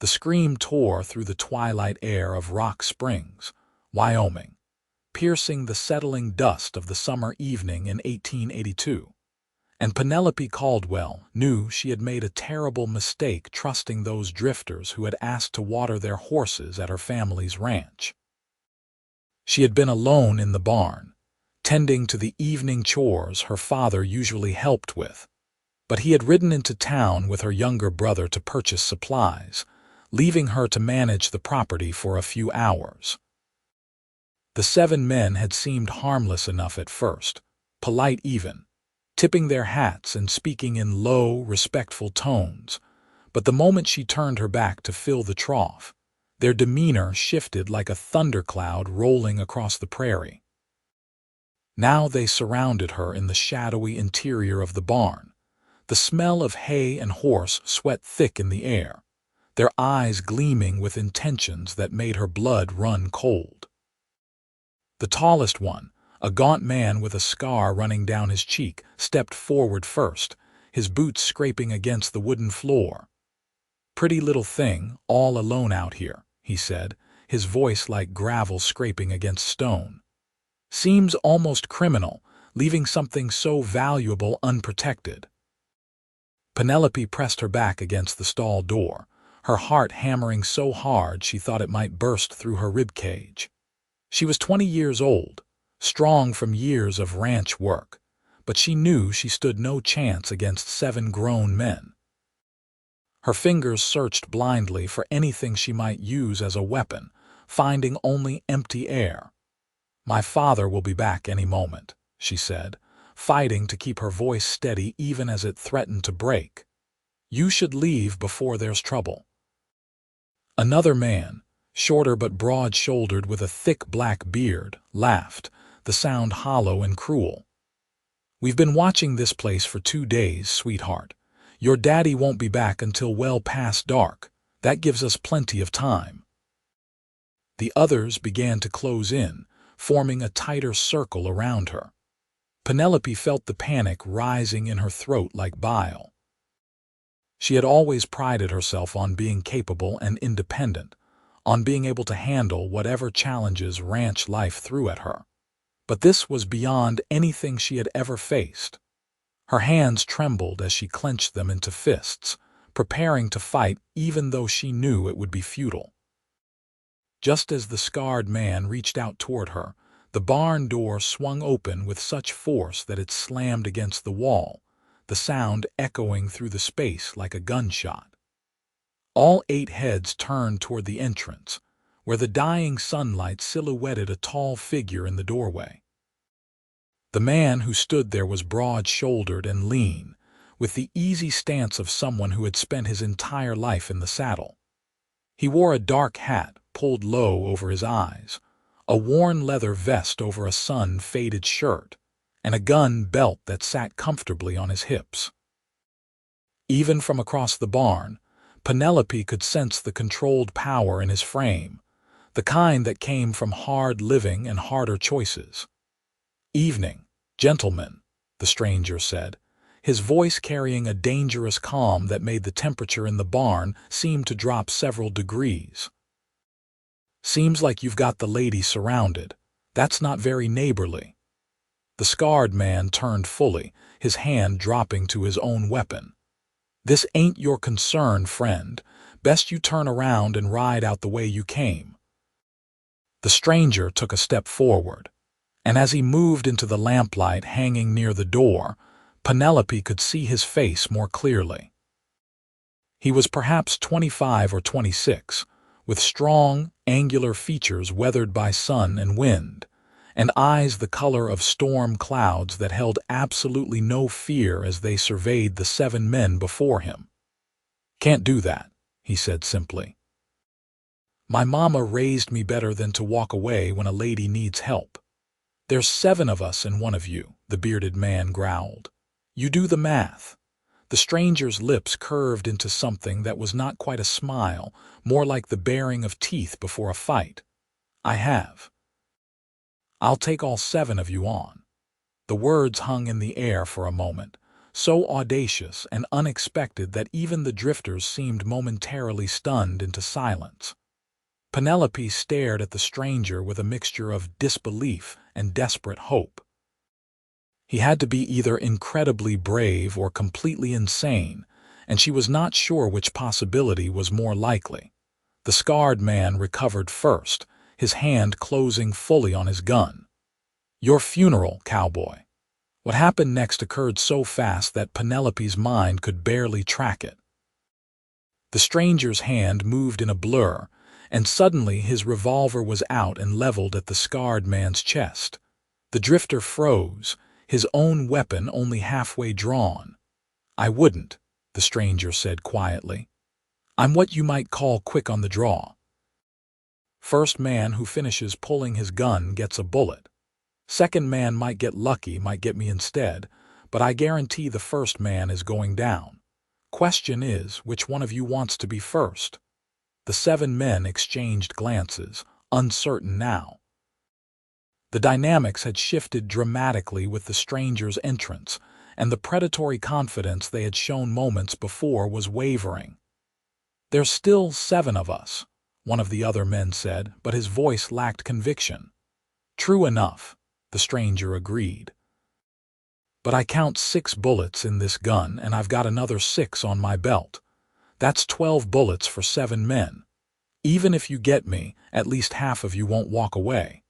The scream tore through the twilight air of Rock Springs, Wyoming, piercing the settling dust of the summer evening in 1882. And Penelope Caldwell knew she had made a terrible mistake trusting those drifters who had asked to water their horses at her family's ranch. She had been alone in the barn, tending to the evening chores her father usually helped with, but he had ridden into town with her younger brother to purchase supplies, leaving her to manage the property for a few hours. The 7 men had seemed harmless enough at first, polite even, tipping their hats and speaking in low, respectful tones, but the moment she turned her back to fill the trough, their demeanor shifted like a thundercloud rolling across the prairie. Now they surrounded her in the shadowy interior of the barn, the smell of hay and horse sweat thick in the air, their eyes gleaming with intentions that made her blood run cold. The tallest one, a gaunt man with a scar running down his cheek, stepped forward first, his boots scraping against the wooden floor. "Pretty little thing, all alone out here," he said, his voice like gravel scraping against stone. "Seems almost criminal, leaving something so valuable unprotected." Penelope pressed her back against the stall door, her heart hammering so hard she thought it might burst through her ribcage. She was 20 years old, strong from years of ranch work, but she knew she stood no chance against 7 grown men. Her fingers searched blindly for anything she might use as a weapon, finding only empty air. "My father will be back any moment," she said, fighting to keep her voice steady even as it threatened to break. "You should leave before there's trouble." Another man, shorter but broad-shouldered with a thick black beard, laughed, the sound hollow and cruel. "We've been watching this place for 2 days, sweetheart. Your daddy won't be back until well past dark. That gives us plenty of time." The others began to close in, forming a tighter circle around her. Penelope felt the panic rising in her throat like bile. She had always prided herself on being capable and independent, on being able to handle whatever challenges ranch life threw at her. But this was beyond anything she had ever faced. Her hands trembled as she clenched them into fists, preparing to fight even though she knew it would be futile. Just as the scarred man reached out toward her, the barn door swung open with such force that it slammed against the wall, the sound echoing through the space like a gunshot. All 8 heads turned toward the entrance, where the dying sunlight silhouetted a tall figure in the doorway. The man who stood there was broad-shouldered and lean, with the easy stance of someone who had spent his entire life in the saddle. He wore a dark hat pulled low over his eyes, a worn leather vest over a sun-faded shirt, and a gun belt that sat comfortably on his hips. Even from across the barn, Penelope could sense the controlled power in his frame, the kind that came from hard living and harder choices. "Evening, gentlemen," the stranger said, his voice carrying a dangerous calm that made the temperature in the barn seem to drop several degrees. "Seems like you've got the lady surrounded. That's not very neighborly." The scarred man turned fully, his hand dropping to his own weapon. "This ain't your concern, friend. Best you turn around and ride out the way you came." The stranger took a step forward, and as he moved into the lamplight hanging near the door, Penelope could see his face more clearly. He was perhaps 25 or 26, with strong, angular features weathered by sun and wind, and eyes the color of storm clouds that held absolutely no fear as they surveyed the 7 men before him. "Can't do that," he said simply. "My mama raised me better than to walk away when a lady needs help." "There's 7 of us and 1 of you," the bearded man growled. "You do the math." The stranger's lips curved into something that was not quite a smile, more like the baring of teeth before a fight. "I have. I'll take all 7 of you on." The words hung in the air for a moment, so audacious and unexpected that even the drifters seemed momentarily stunned into silence. Penelope stared at the stranger with a mixture of disbelief and desperate hope. He had to be either incredibly brave or completely insane, and she was not sure which possibility was more likely. The scarred man recovered first, his hand closing fully on his gun. "Your funeral, Cowboy." What happened next occurred so fast that Penelope's mind could barely track it. The stranger's hand moved in a blur, and suddenly his revolver was out and leveled at the scarred man's chest. The drifter froze, his own weapon only halfway drawn. "I wouldn't," the stranger said quietly. "I'm what you might call quick on the draw. First man who finishes pulling his gun gets a bullet. Second man might get lucky, might get me instead, but I guarantee the first man is going down. Question is, which one of you wants to be first?" The 7 men exchanged glances, uncertain now. The dynamics had shifted dramatically with the stranger's entrance, and the predatory confidence they had shown moments before was wavering. "There's still 7 of us," one of the other men said, but his voice lacked conviction. "True enough," the stranger agreed. "But I count 6 bullets in this gun, and I've got another 6 on my belt. That's 12 bullets for 7 men. Even if you get me, at least half of you won't walk away.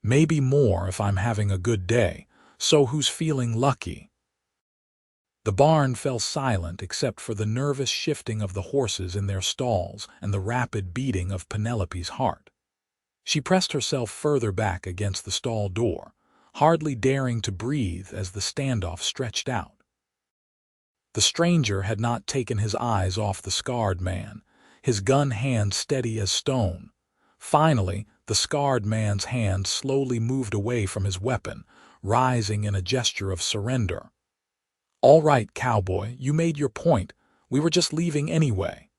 Maybe more if I'm having a good day, so who's feeling lucky?" The barn fell silent except for the nervous shifting of the horses in their stalls and the rapid beating of Penelope's heart. She pressed herself further back against the stall door, hardly daring to breathe as the standoff stretched out. The stranger had not taken his eyes off the scarred man, his gun hand steady as stone. Finally, the scarred man's hand slowly moved away from his weapon, rising in a gesture of surrender. "All right, Cowboy, you made your point. We were just leaving anyway."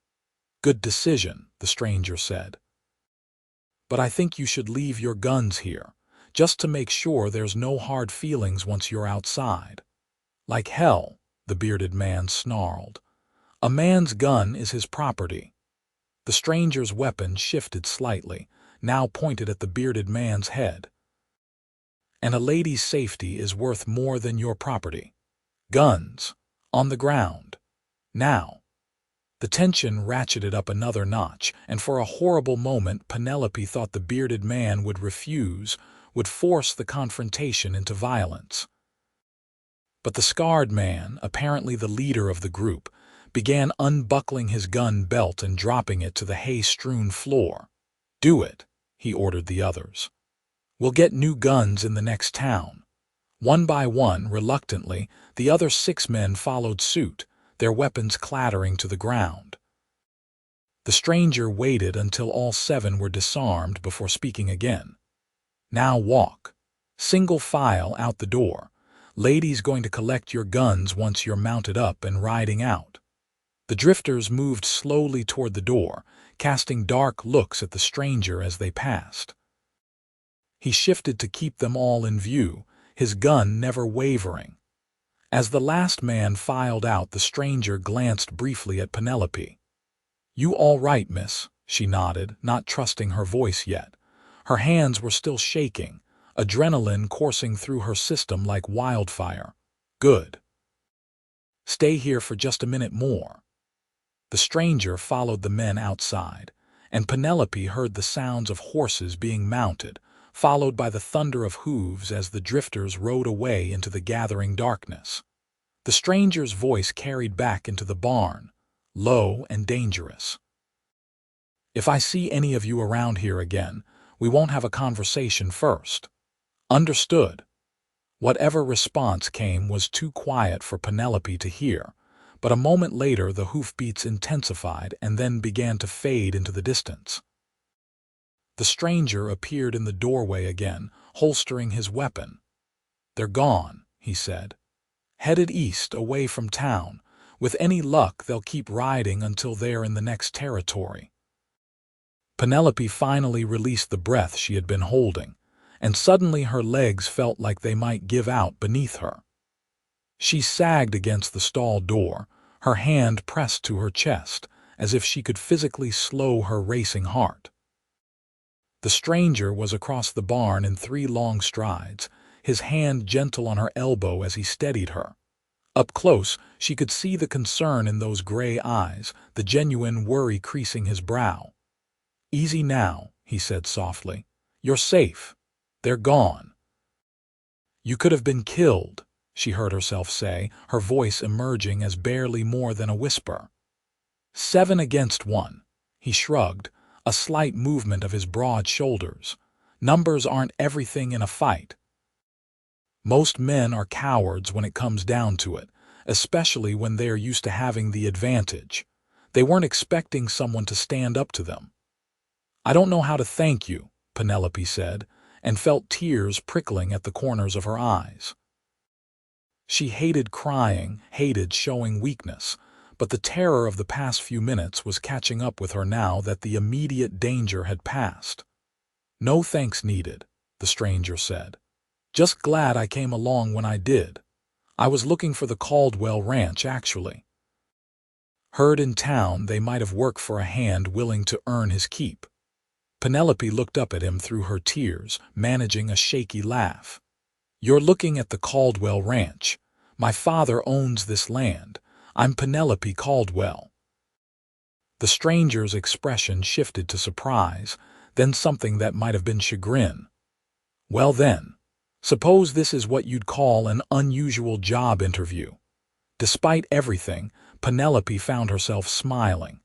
"Good decision," the stranger said. "But I think you should leave your guns here, just to make sure there's no hard feelings once you're outside." "Like hell," the bearded man snarled. "A man's gun is his property." The stranger's weapon shifted slightly, now pointed at the bearded man's head. "And a lady's safety is worth more than your property. Guns. On the ground. Now." The tension ratcheted up another notch, and for a horrible moment Penelope thought the bearded man would refuse, would force the confrontation into violence. But the scarred man, apparently the leader of the group, began unbuckling his gun belt and dropping it to the hay-strewn floor. "Do it," he ordered the others. "We'll get new guns in the next town." One by one, reluctantly, the other 6 men followed suit, their weapons clattering to the ground. The stranger waited until all 7 were disarmed before speaking again. "Now walk. Single file out the door. Ladies going to collect your guns once you're mounted up and riding out." The drifters moved slowly toward the door, casting dark looks at the stranger as they passed. He shifted to keep them all in view, his gun never wavering. As the last man filed out, the stranger glanced briefly at Penelope. "You all right, miss?" she nodded, not trusting her voice yet. Her hands were still shaking, adrenaline coursing through her system like wildfire. "Good. Stay here for just a minute more." The stranger followed the men outside, and Penelope heard the sounds of horses being mounted, followed by the thunder of hooves as the drifters rode away into the gathering darkness. The stranger's voice carried back into the barn, low and dangerous. "If I see any of you around here again, we won't have a conversation first." "Understood." Whatever response came was too quiet for Penelope to hear, but a moment later the hoofbeats intensified and then began to fade into the distance. The stranger appeared in the doorway again, holstering his weapon. "They're gone," he said. "Headed east, away from town. With any luck, they'll keep riding until they're in the next territory." Penelope finally released the breath she had been holding, and suddenly her legs felt like they might give out beneath her. She sagged against the stall door, her hand pressed to her chest, as if she could physically slow her racing heart. The stranger was across the barn in 3 long strides, his hand gentle on her elbow as he steadied her. Up close, she could see the concern in those gray eyes, the genuine worry creasing his brow. "Easy now," he said softly. "You're safe. They're gone." "You could have been killed," she heard herself say, her voice emerging as barely more than a whisper. 7 against 1. He shrugged, a slight movement of his broad shoulders. "Numbers aren't everything in a fight. Most men are cowards when it comes down to it, especially when they're used to having the advantage. They weren't expecting someone to stand up to them." "I don't know how to thank you," Penelope said, and felt tears prickling at the corners of her eyes. She hated crying, hated showing weakness, but the terror of the past few minutes was catching up with her now that the immediate danger had passed. "No thanks needed," the stranger said. "Just glad I came along when I did. I was looking for the Caldwell ranch, actually. Heard in town they might have worked for a hand willing to earn his keep." Penelope looked up at him through her tears, managing a shaky laugh. "You're looking at the Caldwell ranch. My father owns this land. I'm Penelope Caldwell." The stranger's expression shifted to surprise, then something that might have been chagrin. "Well then, suppose this is what you'd call an unusual job interview." Despite everything, Penelope found herself smiling.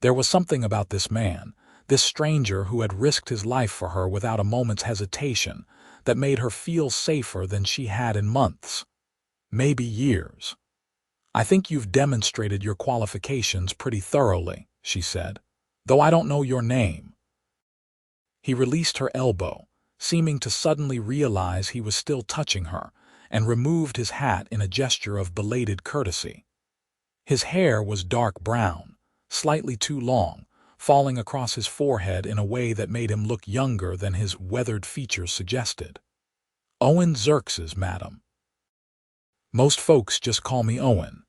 There was something about this man, this stranger who had risked his life for her without a moment's hesitation, that made her feel safer than she had in months, maybe years. "I think you've demonstrated your qualifications pretty thoroughly," she said, "though I don't know your name." He released her elbow, seeming to suddenly realize he was still touching her, and removed his hat in a gesture of belated courtesy. His hair was dark brown, slightly too long, falling across his forehead in a way that made him look younger than his weathered features suggested. "Owen Xerxes, madam. Most folks just call me Owen."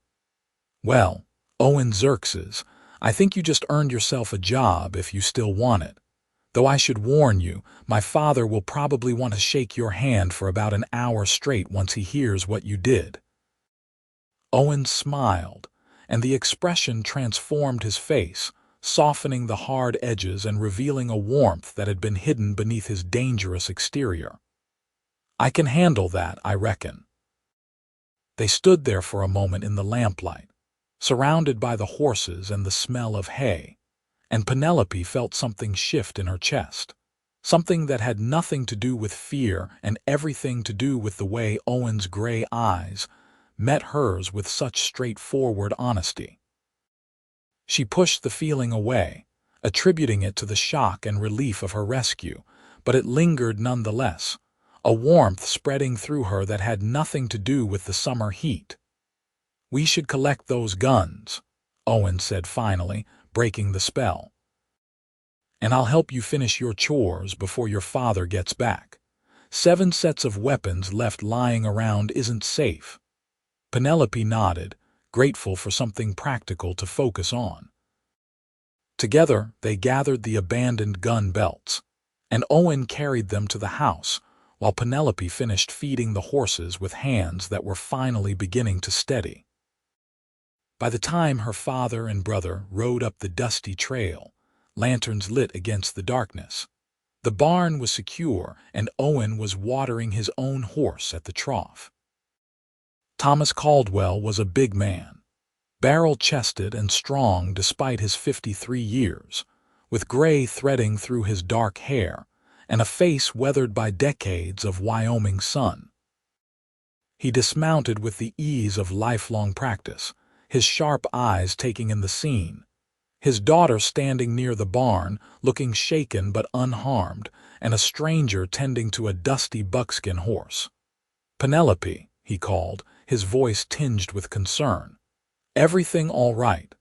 "Well, Owen Xerxes, I think you just earned yourself a job if you still want it. Though I should warn you, my father will probably want to shake your hand for about an hour straight once he hears what you did." Owen smiled, and the expression transformed his face, softening the hard edges and revealing a warmth that had been hidden beneath his dangerous exterior. "I can handle that, I reckon." They stood there for a moment in the lamplight, surrounded by the horses and the smell of hay, and Penelope felt something shift in her chest, something that had nothing to do with fear and everything to do with the way Owen's gray eyes met hers with such straightforward honesty. She pushed the feeling away, attributing it to the shock and relief of her rescue, but it lingered nonetheless, a warmth spreading through her that had nothing to do with the summer heat. "We should collect those guns," Owen said finally, breaking the spell. "And I'll help you finish your chores before your father gets back. 7 sets of weapons left lying around isn't safe." Penelope nodded, grateful for something practical to focus on. Together, they gathered the abandoned gun belts, and Owen carried them to the house, while Penelope finished feeding the horses with hands that were finally beginning to steady. By the time her father and brother rode up the dusty trail, lanterns lit against the darkness, the barn was secure and Owen was watering his own horse at the trough. Thomas Caldwell was a big man, barrel-chested and strong despite his 53 years, with gray threading through his dark hair and a face weathered by decades of Wyoming sun. He dismounted with the ease of lifelong practice, his sharp eyes taking in the scene, his daughter standing near the barn, looking shaken but unharmed, and a stranger tending to a dusty buckskin horse. "Penelope," he called, his voice tinged with concern. "Everything all right?"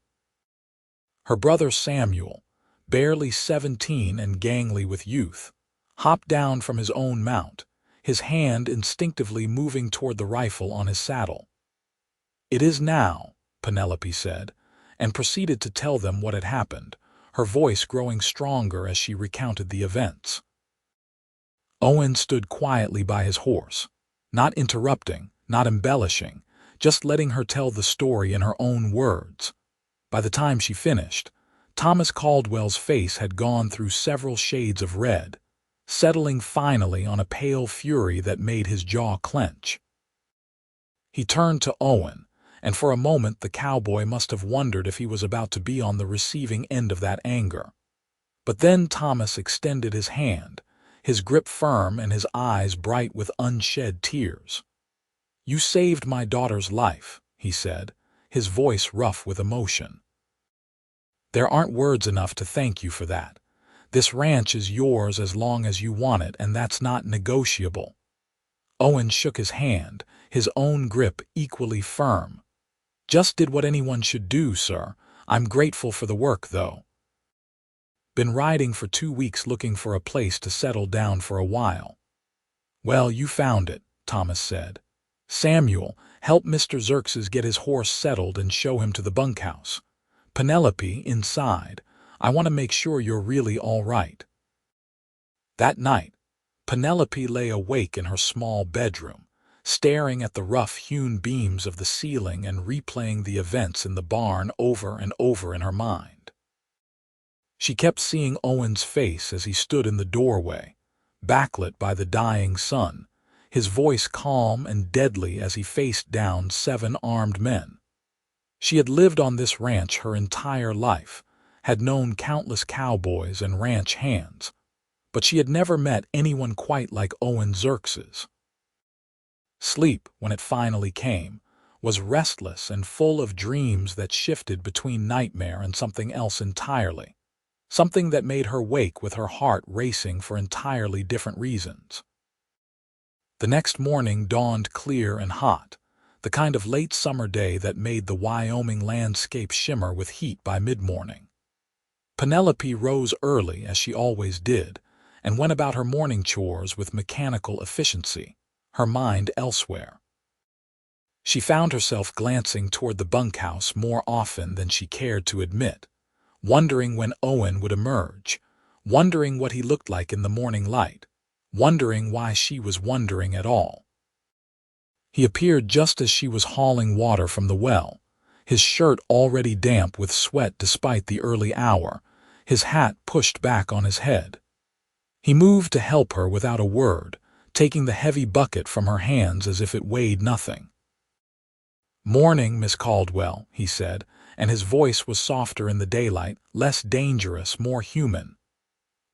Her brother Samuel, barely 17 and gangly with youth, hopped down from his own mount, his hand instinctively moving toward the rifle on his saddle. "It is now," Penelope said, and proceeded to tell them what had happened, her voice growing stronger as she recounted the events. Owen stood quietly by his horse, not interrupting, not embellishing, just letting her tell the story in her own words. By the time she finished, Thomas Caldwell's face had gone through several shades of red, settling finally on a pale fury that made his jaw clench. He turned to Owen, and for a moment the cowboy must have wondered if he was about to be on the receiving end of that anger. But then Thomas extended his hand, his grip firm and his eyes bright with unshed tears. "You saved my daughter's life," he said, his voice rough with emotion. "There aren't words enough to thank you for that. This ranch is yours as long as you want it, and that's not negotiable." Owen shook his hand, his own grip equally firm. "Just did what anyone should do, sir. I'm grateful for the work, though. Been riding for 2 weeks looking for a place to settle down for a while." "Well, you found it," Thomas said. "Samuel, help Mr. Xerxes get his horse settled and show him to the bunkhouse. Penelope, inside. I want to make sure you're really all right." That night, Penelope lay awake in her small bedroom, staring at the rough-hewn beams of the ceiling and replaying the events in the barn over and over in her mind. She kept seeing Owen's face as he stood in the doorway, backlit by the dying sun, his voice calm and deadly as he faced down 7 armed men. She had lived on this ranch her entire life, had known countless cowboys and ranch hands, but she had never met anyone quite like Owen Xerxes. Sleep, when it finally came, was restless and full of dreams that shifted between nightmare and something else entirely, something that made her wake with her heart racing for entirely different reasons. The next morning dawned clear and hot, the kind of late summer day that made the Wyoming landscape shimmer with heat by mid-morning. Penelope rose early, as she always did, and went about her morning chores with mechanical efficiency, her mind elsewhere. She found herself glancing toward the bunkhouse more often than she cared to admit, wondering when Owen would emerge, wondering what he looked like in the morning light, wondering why she was wondering at all. He appeared just as she was hauling water from the well, his shirt already damp with sweat despite the early hour, his hat pushed back on his head. He moved to help her without a word, taking the heavy bucket from her hands as if it weighed nothing. "Morning, Miss Caldwell," he said, and his voice was softer in the daylight, less dangerous, more human.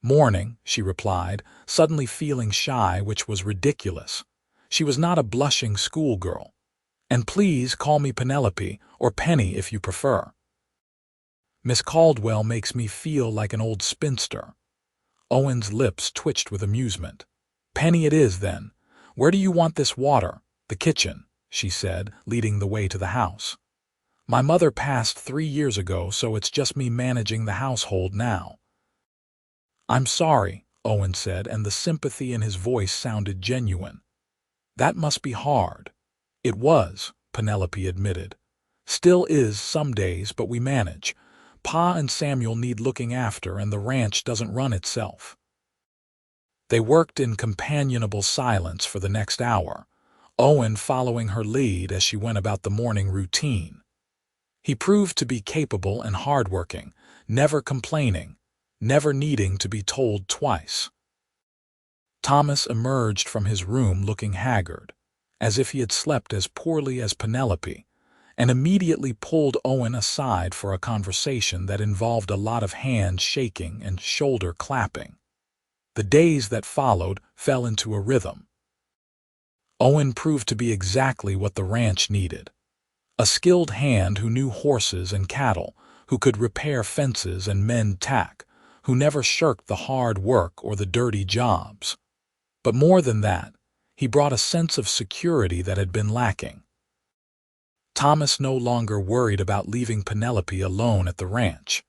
"Morning," she replied, suddenly feeling shy, which was ridiculous. She was not a blushing schoolgirl. "And please call me Penelope, or Penny if you prefer. Miss Caldwell makes me feel like an old spinster." Owen's lips twitched with amusement. "Penny it is, then. Where do you want this water?" "The kitchen," she said, leading the way to the house. "My mother passed 3 years ago, so it's just me managing the household now." "I'm sorry," Owen said, and the sympathy in his voice sounded genuine. "That must be hard." "It was," Penelope admitted. "Still is some days, but we manage. Pa and Samuel need looking after, and the ranch doesn't run itself." They worked in companionable silence for the next hour, Owen following her lead as she went about the morning routine. He proved to be capable and hardworking, never complaining, never needing to be told twice. Thomas emerged from his room looking haggard, as if he had slept as poorly as Penelope, and immediately pulled Owen aside for a conversation that involved a lot of hand shaking and shoulder clapping. The days that followed fell into a rhythm. Owen proved to be exactly what the ranch needed. A skilled hand who knew horses and cattle, who could repair fences and mend tack, who never shirked the hard work or the dirty jobs. But more than that, he brought a sense of security that had been lacking. Thomas no longer worried about leaving Penelope alone at the ranch,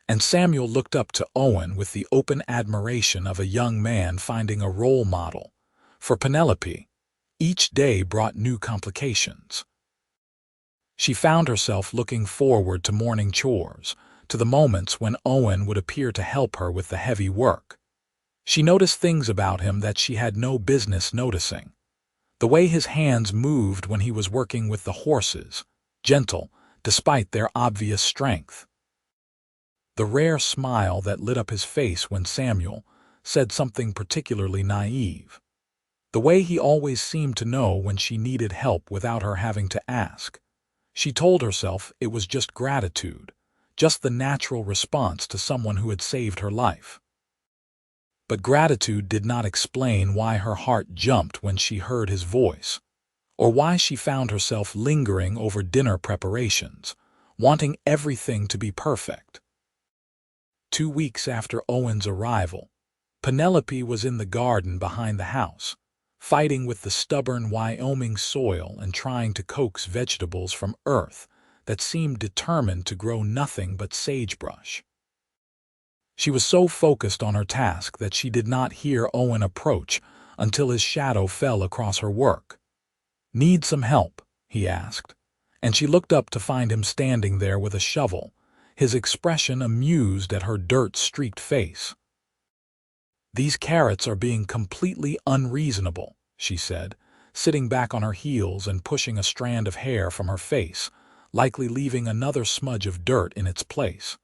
and Samuel looked up to Owen with the open admiration of a young man finding a role model, For Penelope, each day brought new complications. She found herself looking forward to morning chores, to the moments when Owen would appear to help her with the heavy work. She noticed things about him that she had no business noticing. The way his hands moved when he was working with the horses, gentle, despite their obvious strength. The rare smile that lit up his face when Samuel said something particularly naive. The way he always seemed to know when she needed help without her having to ask. She told herself it was just gratitude, just the natural response to someone who had saved her life. But gratitude did not explain why her heart jumped when she heard his voice, or why she found herself lingering over dinner preparations, wanting everything to be perfect. 2 weeks after Owen's arrival, Penelope was in the garden behind the house, fighting with the stubborn Wyoming soil and trying to coax vegetables from earth that seemed determined to grow nothing but sagebrush. She was so focused on her task that she did not hear Owen approach until his shadow fell across her work. "Need some help?" he asked, and she looked up to find him standing there with a shovel, his expression amused at her dirt-streaked face. "These carrots are being completely unreasonable," she said, sitting back on her heels and pushing a strand of hair from her face, likely leaving another smudge of dirt in its place.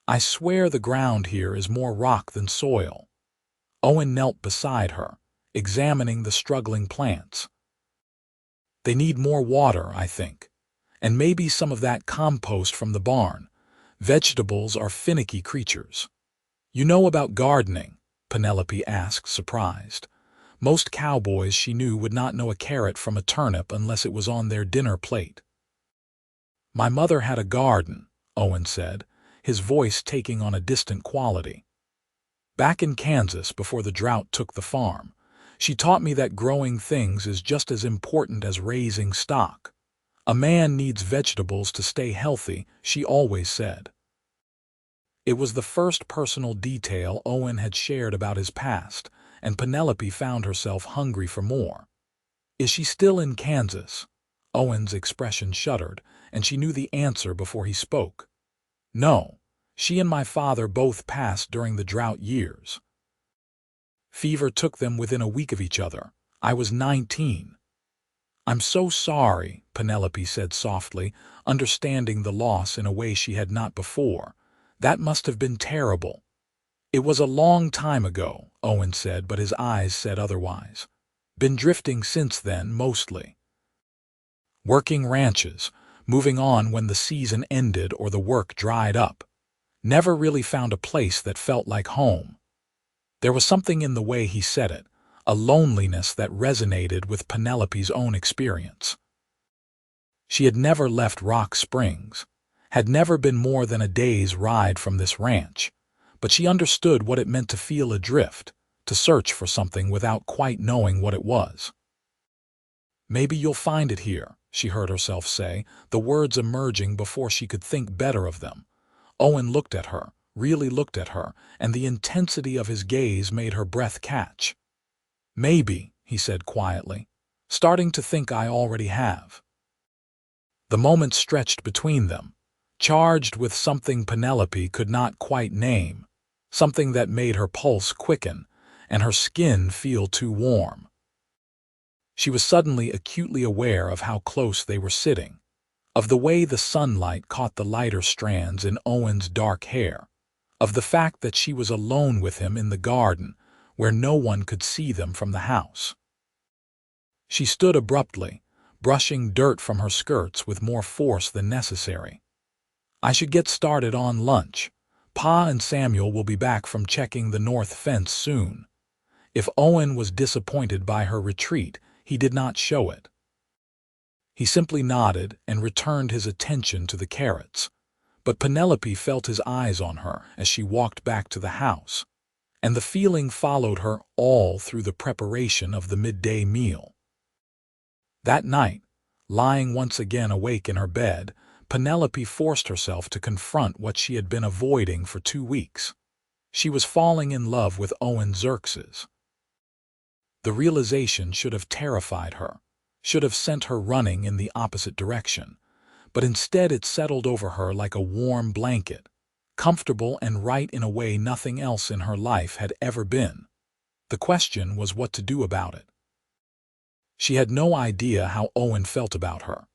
"I swear the ground here is more rock than soil." Owen knelt beside her, examining the struggling plants. "They need more water, I think, and maybe some of that compost from the barn. Vegetables are finicky creatures." "You know about gardening?" Penelope asked, surprised. Most cowboys she knew would not know a carrot from a turnip unless it was on their dinner plate. "My mother had a garden," Owen said, his voice taking on a distant quality. "Back in Kansas before the drought took the farm, she taught me that growing things is just as important as raising stock. A man needs vegetables to stay healthy, she always said." It was the first personal detail Owen had shared about his past, and Penelope found herself hungry for more. "Is she still in Kansas?" Owen's expression shuddered, and she knew the answer before he spoke. "No, she and my father both passed during the drought years. Fever took them within a week of each other. I was 19. "I'm so sorry," Penelope said softly, understanding the loss in a way she had not before. "That must have been terrible." "It was a long time ago," Owen said, but his eyes said otherwise. "Been drifting since then, mostly. Working ranches, moving on when the season ended or the work dried up. Never really found a place that felt like home." There was something in the way he said it, a loneliness that resonated with Penelope's own experience. She had never left Rock Springs, had never been more than a day's ride from this ranch, but she understood what it meant to feel adrift, to search for something without quite knowing what it was. "Maybe you'll find it here," she heard herself say, the words emerging before she could think better of them. Owen looked at her, really looked at her, and the intensity of his gaze made her breath catch. "Maybe," he said quietly, "starting to think I already have." The moment stretched between them, charged with something Penelope could not quite name, something that made her pulse quicken and her skin feel too warm. She was suddenly acutely aware of how close they were sitting, of the way the sunlight caught the lighter strands in Owen's dark hair, of the fact that she was alone with him in the garden where no one could see them from the house. She stood abruptly, brushing dirt from her skirts with more force than necessary. "I should get started on lunch. Pa and Samuel will be back from checking the north fence soon." If Owen was disappointed by her retreat, he did not show it. He simply nodded and returned his attention to the carrots, but Penelope felt his eyes on her as she walked back to the house, and the feeling followed her all through the preparation of the midday meal. That night, lying once again awake in her bed, Penelope forced herself to confront what she had been avoiding for 2 weeks. She was falling in love with Owen Xerxes. The realization should have terrified her, should have sent her running in the opposite direction, but instead it settled over her like a warm blanket, comfortable and right in a way nothing else in her life had ever been. The question was what to do about it. She had no idea how Owen felt about her.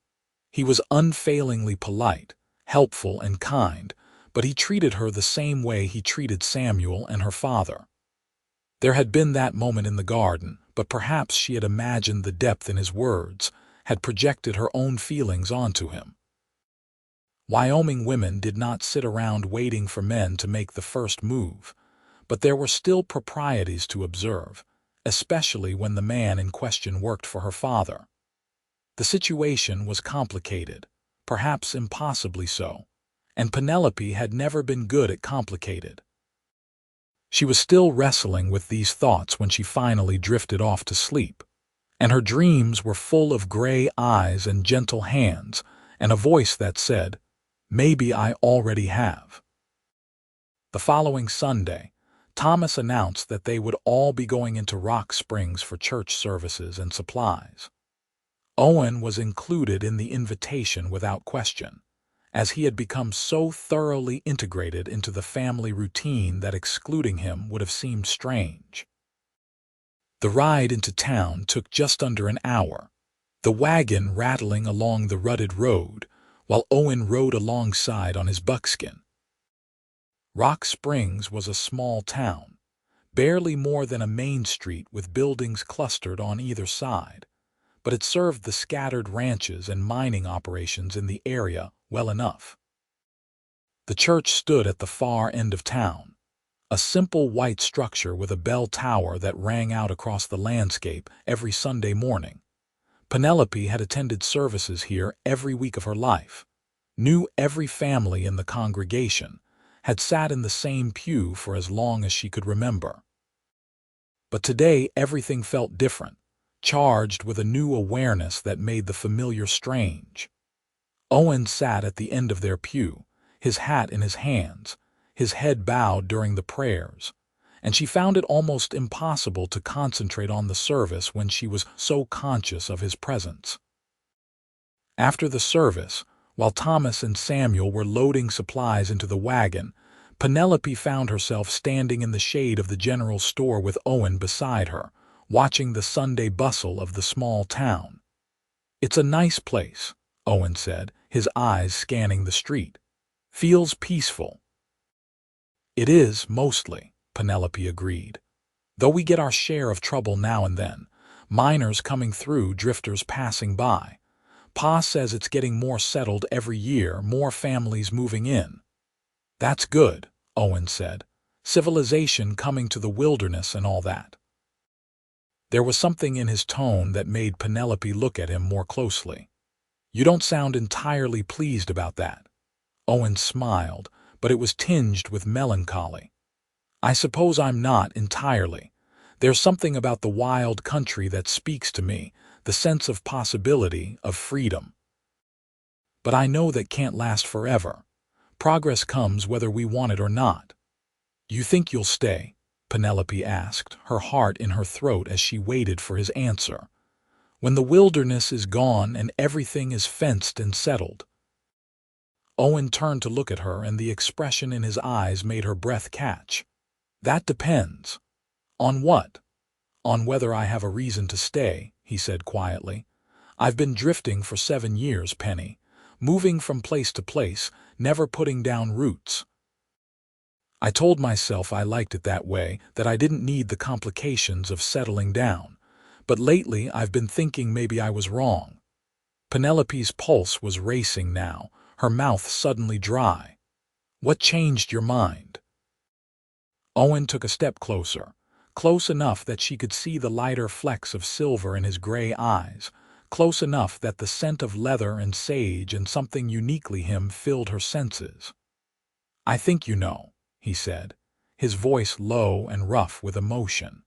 He was unfailingly polite, helpful, and kind, but he treated her the same way he treated Samuel and her father. There had been that moment in the garden, but perhaps she had imagined the depth in his words, had projected her own feelings onto him. Wyoming women did not sit around waiting for men to make the first move, but there were still proprieties to observe, especially when the man in question worked for her father. The situation was complicated, perhaps impossibly so, and Penelope had never been good at complicated. She was still wrestling with these thoughts when she finally drifted off to sleep, and her dreams were full of gray eyes and gentle hands and a voice that said, "Maybe I already have." The following Sunday, Thomas announced that they would all be going into Rock Springs for church services and supplies. Owen was included in the invitation without question, as he had become so thoroughly integrated into the family routine that excluding him would have seemed strange. The ride into town took just under an hour, the wagon rattling along the rutted road, while Owen rode alongside on his buckskin. Rock Springs was a small town, barely more than a main street with buildings clustered on either side, but it served the scattered ranches and mining operations in the area well enough. The church stood at the far end of town, a simple white structure with a bell tower that rang out across the landscape every Sunday morning. Penelope had attended services here every week of her life, knew every family in the congregation, had sat in the same pew for as long as she could remember. But today everything felt different, charged with a new awareness that made the familiar strange. Owen sat at the end of their pew, his hat in his hands, his head bowed during the prayers, and she found it almost impossible to concentrate on the service when she was so conscious of his presence. After the service, while Thomas and Samuel were loading supplies into the wagon, Penelope found herself standing in the shade of the general store with Owen beside her, watching the Sunday bustle of the small town. "It's a nice place," Owen said, his eyes scanning the street. "Feels peaceful." "It is, mostly," Penelope agreed. "Though we get our share of trouble now and then, miners coming through, drifters passing by. Pa says it's getting more settled every year, more families moving in." "That's good," Owen said. "Civilization coming to the wilderness and all that." There was something in his tone that made Penelope look at him more closely. "You don't sound entirely pleased about that." Owen smiled, but it was tinged with melancholy. "I suppose I'm not entirely. There's something about the wild country that speaks to me, the sense of possibility, of freedom. But I know that can't last forever. Progress comes whether we want it or not." "You think you'll stay?" Penelope asked, her heart in her throat as she waited for his answer. "When the wilderness is gone and everything is fenced and settled?" Owen turned to look at her, and the expression in his eyes made her breath catch. "That depends." "On what?" "On whether I have a reason to stay," he said quietly. "I've been drifting for 7 years, Penny, moving from place to place, never putting down roots. I told myself I liked it that way, that I didn't need the complications of settling down. But lately I've been thinking maybe I was wrong." Penelope's pulse was racing now, her mouth suddenly dry. "What changed your mind?" Owen took a step closer, close enough that she could see the lighter flecks of silver in his gray eyes, close enough that the scent of leather and sage and something uniquely him filled her senses. "I think you know," he said, his voice low and rough with emotion.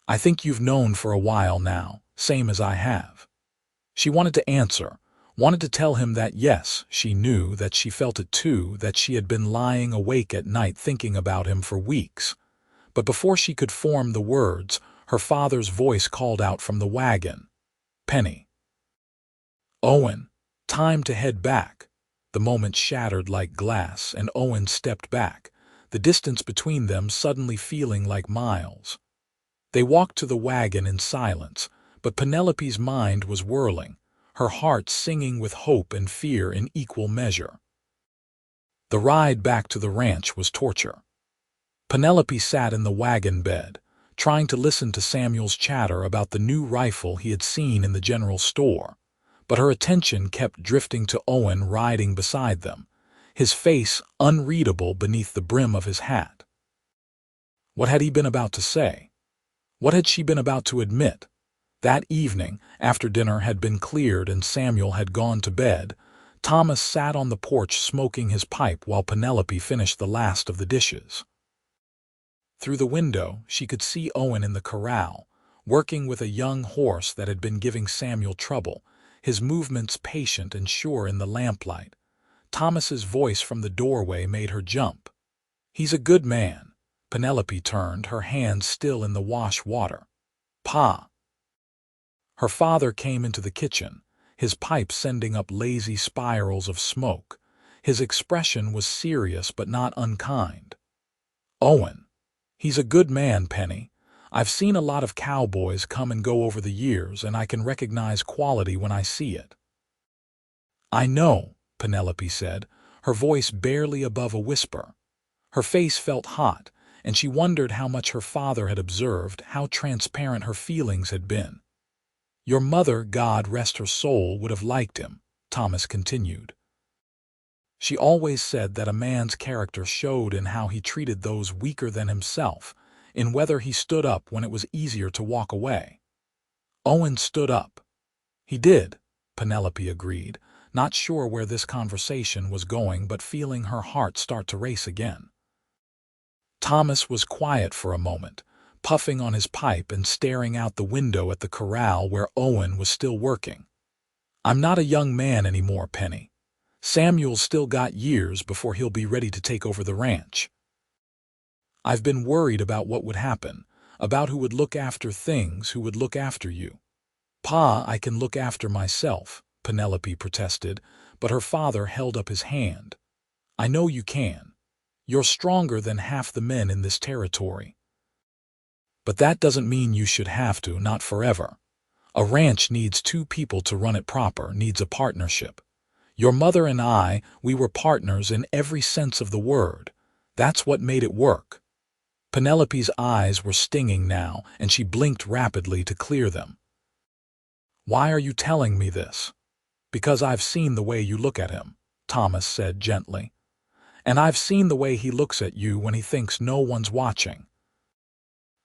"I think you've known for a while now, same as I have." She wanted to answer, wanted to tell him that yes, she knew, that she felt it too, that she had been lying awake at night thinking about him for weeks. But before she could form the words, Her father's voice called out from the wagon. "Penny." "Owen, time to head back." The moment shattered like glass, and Owen stepped back, the distance between them suddenly feeling like miles. They walked to the wagon in silence, but Penelope's mind was whirling, her heart singing with hope and fear in equal measure. The ride back to the ranch was torture. Penelope sat in the wagon bed, trying to listen to Samuel's chatter about the new rifle he had seen in the general store, but her attention kept drifting to Owen riding beside them, his face unreadable beneath the brim of his hat. What had he been about to say? What had she been about to admit? That evening, after dinner had been cleared and Samuel had gone to bed, Thomas sat on the porch smoking his pipe while Penelope finished the last of the dishes. Through the window, she could see Owen in the corral, working with a young horse that had been giving Samuel trouble, his movements patient and sure in the lamplight. Thomas's voice from the doorway made her jump. "He's a good man." Penelope turned, her hands still in the wash water. "Pa." Her father came into the kitchen, his pipe sending up lazy spirals of smoke. His expression was serious but not unkind. "Owen. He's a good man, Penny. I've seen a lot of cowboys come and go over the years, and I can recognize quality when I see it." "I know," Penelope said, her voice barely above a whisper. Her face felt hot, and she wondered how much her father had observed, how transparent her feelings had been. "Your mother, God rest her soul, would have liked him," Thomas continued. "She always said that a man's character showed in how he treated those weaker than himself, in whether he stood up when it was easier to walk away." Owen stood up. "He did," Penelope agreed, not sure where this conversation was going but feeling her heart start to race again. Thomas was quiet for a moment, puffing on his pipe and staring out the window at the corral where Owen was still working. "I'm not a young man anymore, Penny. Samuel's still got years before he'll be ready to take over the ranch. I've been worried about what would happen, about who would look after things, who would look after you." "Pa, I can look after myself," Penelope protested, but her father held up his hand. "I know you can. You're stronger than half the men in this territory. But that doesn't mean you should have to, not forever. A ranch needs two people to run it proper, needs a partnership. Your mother and I, we were partners in every sense of the word. That's what made it work." Penelope's eyes were stinging now, and she blinked rapidly to clear them. "Why are you telling me this?" "Because I've seen the way you look at him," Thomas said gently. "And I've seen the way he looks at you when he thinks no one's watching.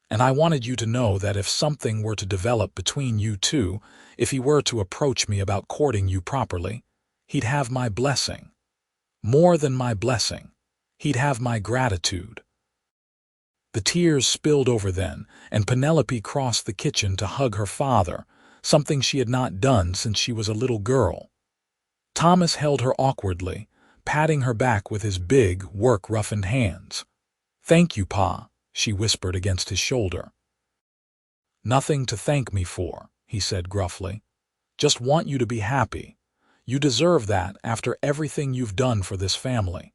And I wanted you to know that if something were to develop between you two, if he were to approach me about courting you properly, he'd have my blessing. More than my blessing. He'd have my gratitude." The tears spilled over then, and Penelope crossed the kitchen to hug her father, something she had not done since she was a little girl. Thomas held her awkwardly, patting her back with his big, work-roughened hands. "Thank you, Pa," she whispered against his shoulder. "Nothing to thank me for," he said gruffly. "Just want you to be happy. You deserve that after everything you've done for this family."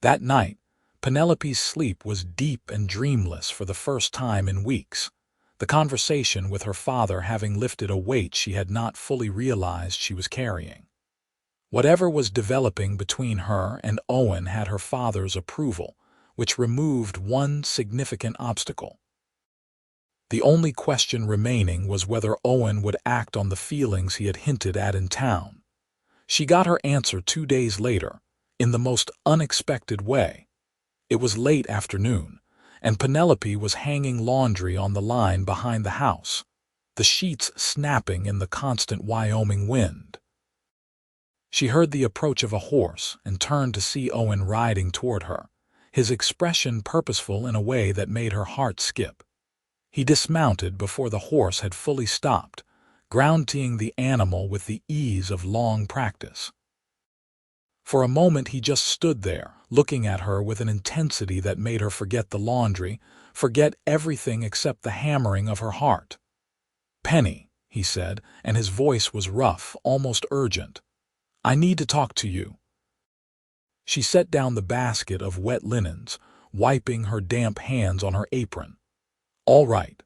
That night, Penelope's sleep was deep and dreamless for the first time in weeks, the conversation with her father having lifted a weight she had not fully realized she was carrying. Whatever was developing between her and Owen had her father's approval, which removed one significant obstacle. The only question remaining was whether Owen would act on the feelings he had hinted at in town. She got her answer 2 days later, in the most unexpected way. It was late afternoon, and Penelope was hanging laundry on the line behind the house, the sheets snapping in the constant Wyoming wind. She heard the approach of a horse and turned to see Owen riding toward her, his expression purposeful in a way that made her heart skip. He dismounted before the horse had fully stopped, grounding the animal with the ease of long practice. For a moment he just stood there, looking at her with an intensity that made her forget the laundry, forget everything except the hammering of her heart. "Penny," he said, and his voice was rough, almost urgent. "I need to talk to you." She set down the basket of wet linens, wiping her damp hands on her apron. "All right."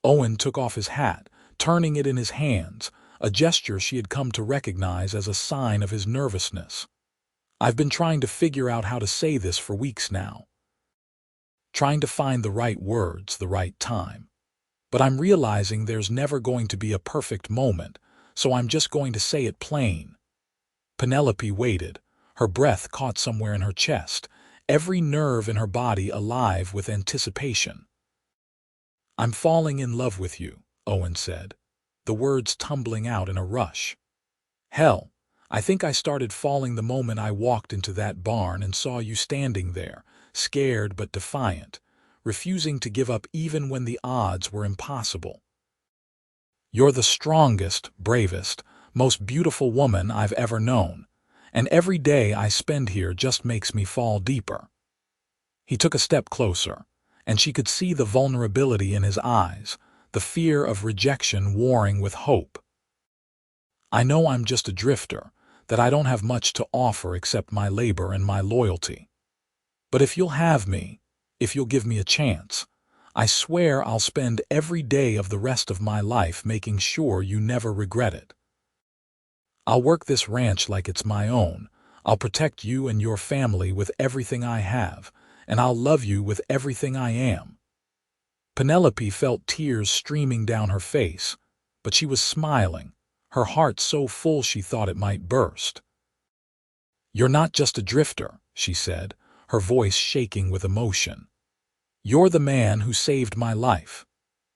Owen took off his hat, turning it in his hands, a gesture she had come to recognize as a sign of his nervousness. "I've been trying to figure out how to say this for weeks now. Trying to find the right words, the right time. But I'm realizing there's never going to be a perfect moment, so I'm just going to say it plain." Penelope waited, her breath caught somewhere in her chest, every nerve in her body alive with anticipation. "I'm falling in love with you," Owen said, the words tumbling out in a rush. "Hell, I think I started falling the moment I walked into that barn and saw you standing there, scared but defiant, refusing to give up even when the odds were impossible. You're the strongest, bravest, most beautiful woman I've ever known, and every day I spend here just makes me fall deeper." He took a step closer, and she could see the vulnerability in his eyes, the fear of rejection warring with hope. "I know I'm just a drifter, that I don't have much to offer except my labor and my loyalty. But if you'll have me, if you'll give me a chance, I swear I'll spend every day of the rest of my life making sure you never regret it. I'll work this ranch like it's my own, I'll protect you and your family with everything I have, and I'll love you with everything I am." Penelope felt tears streaming down her face, but she was smiling, her heart so full she thought it might burst. "You're not just a drifter," she said, her voice shaking with emotion. "You're the man who saved my life.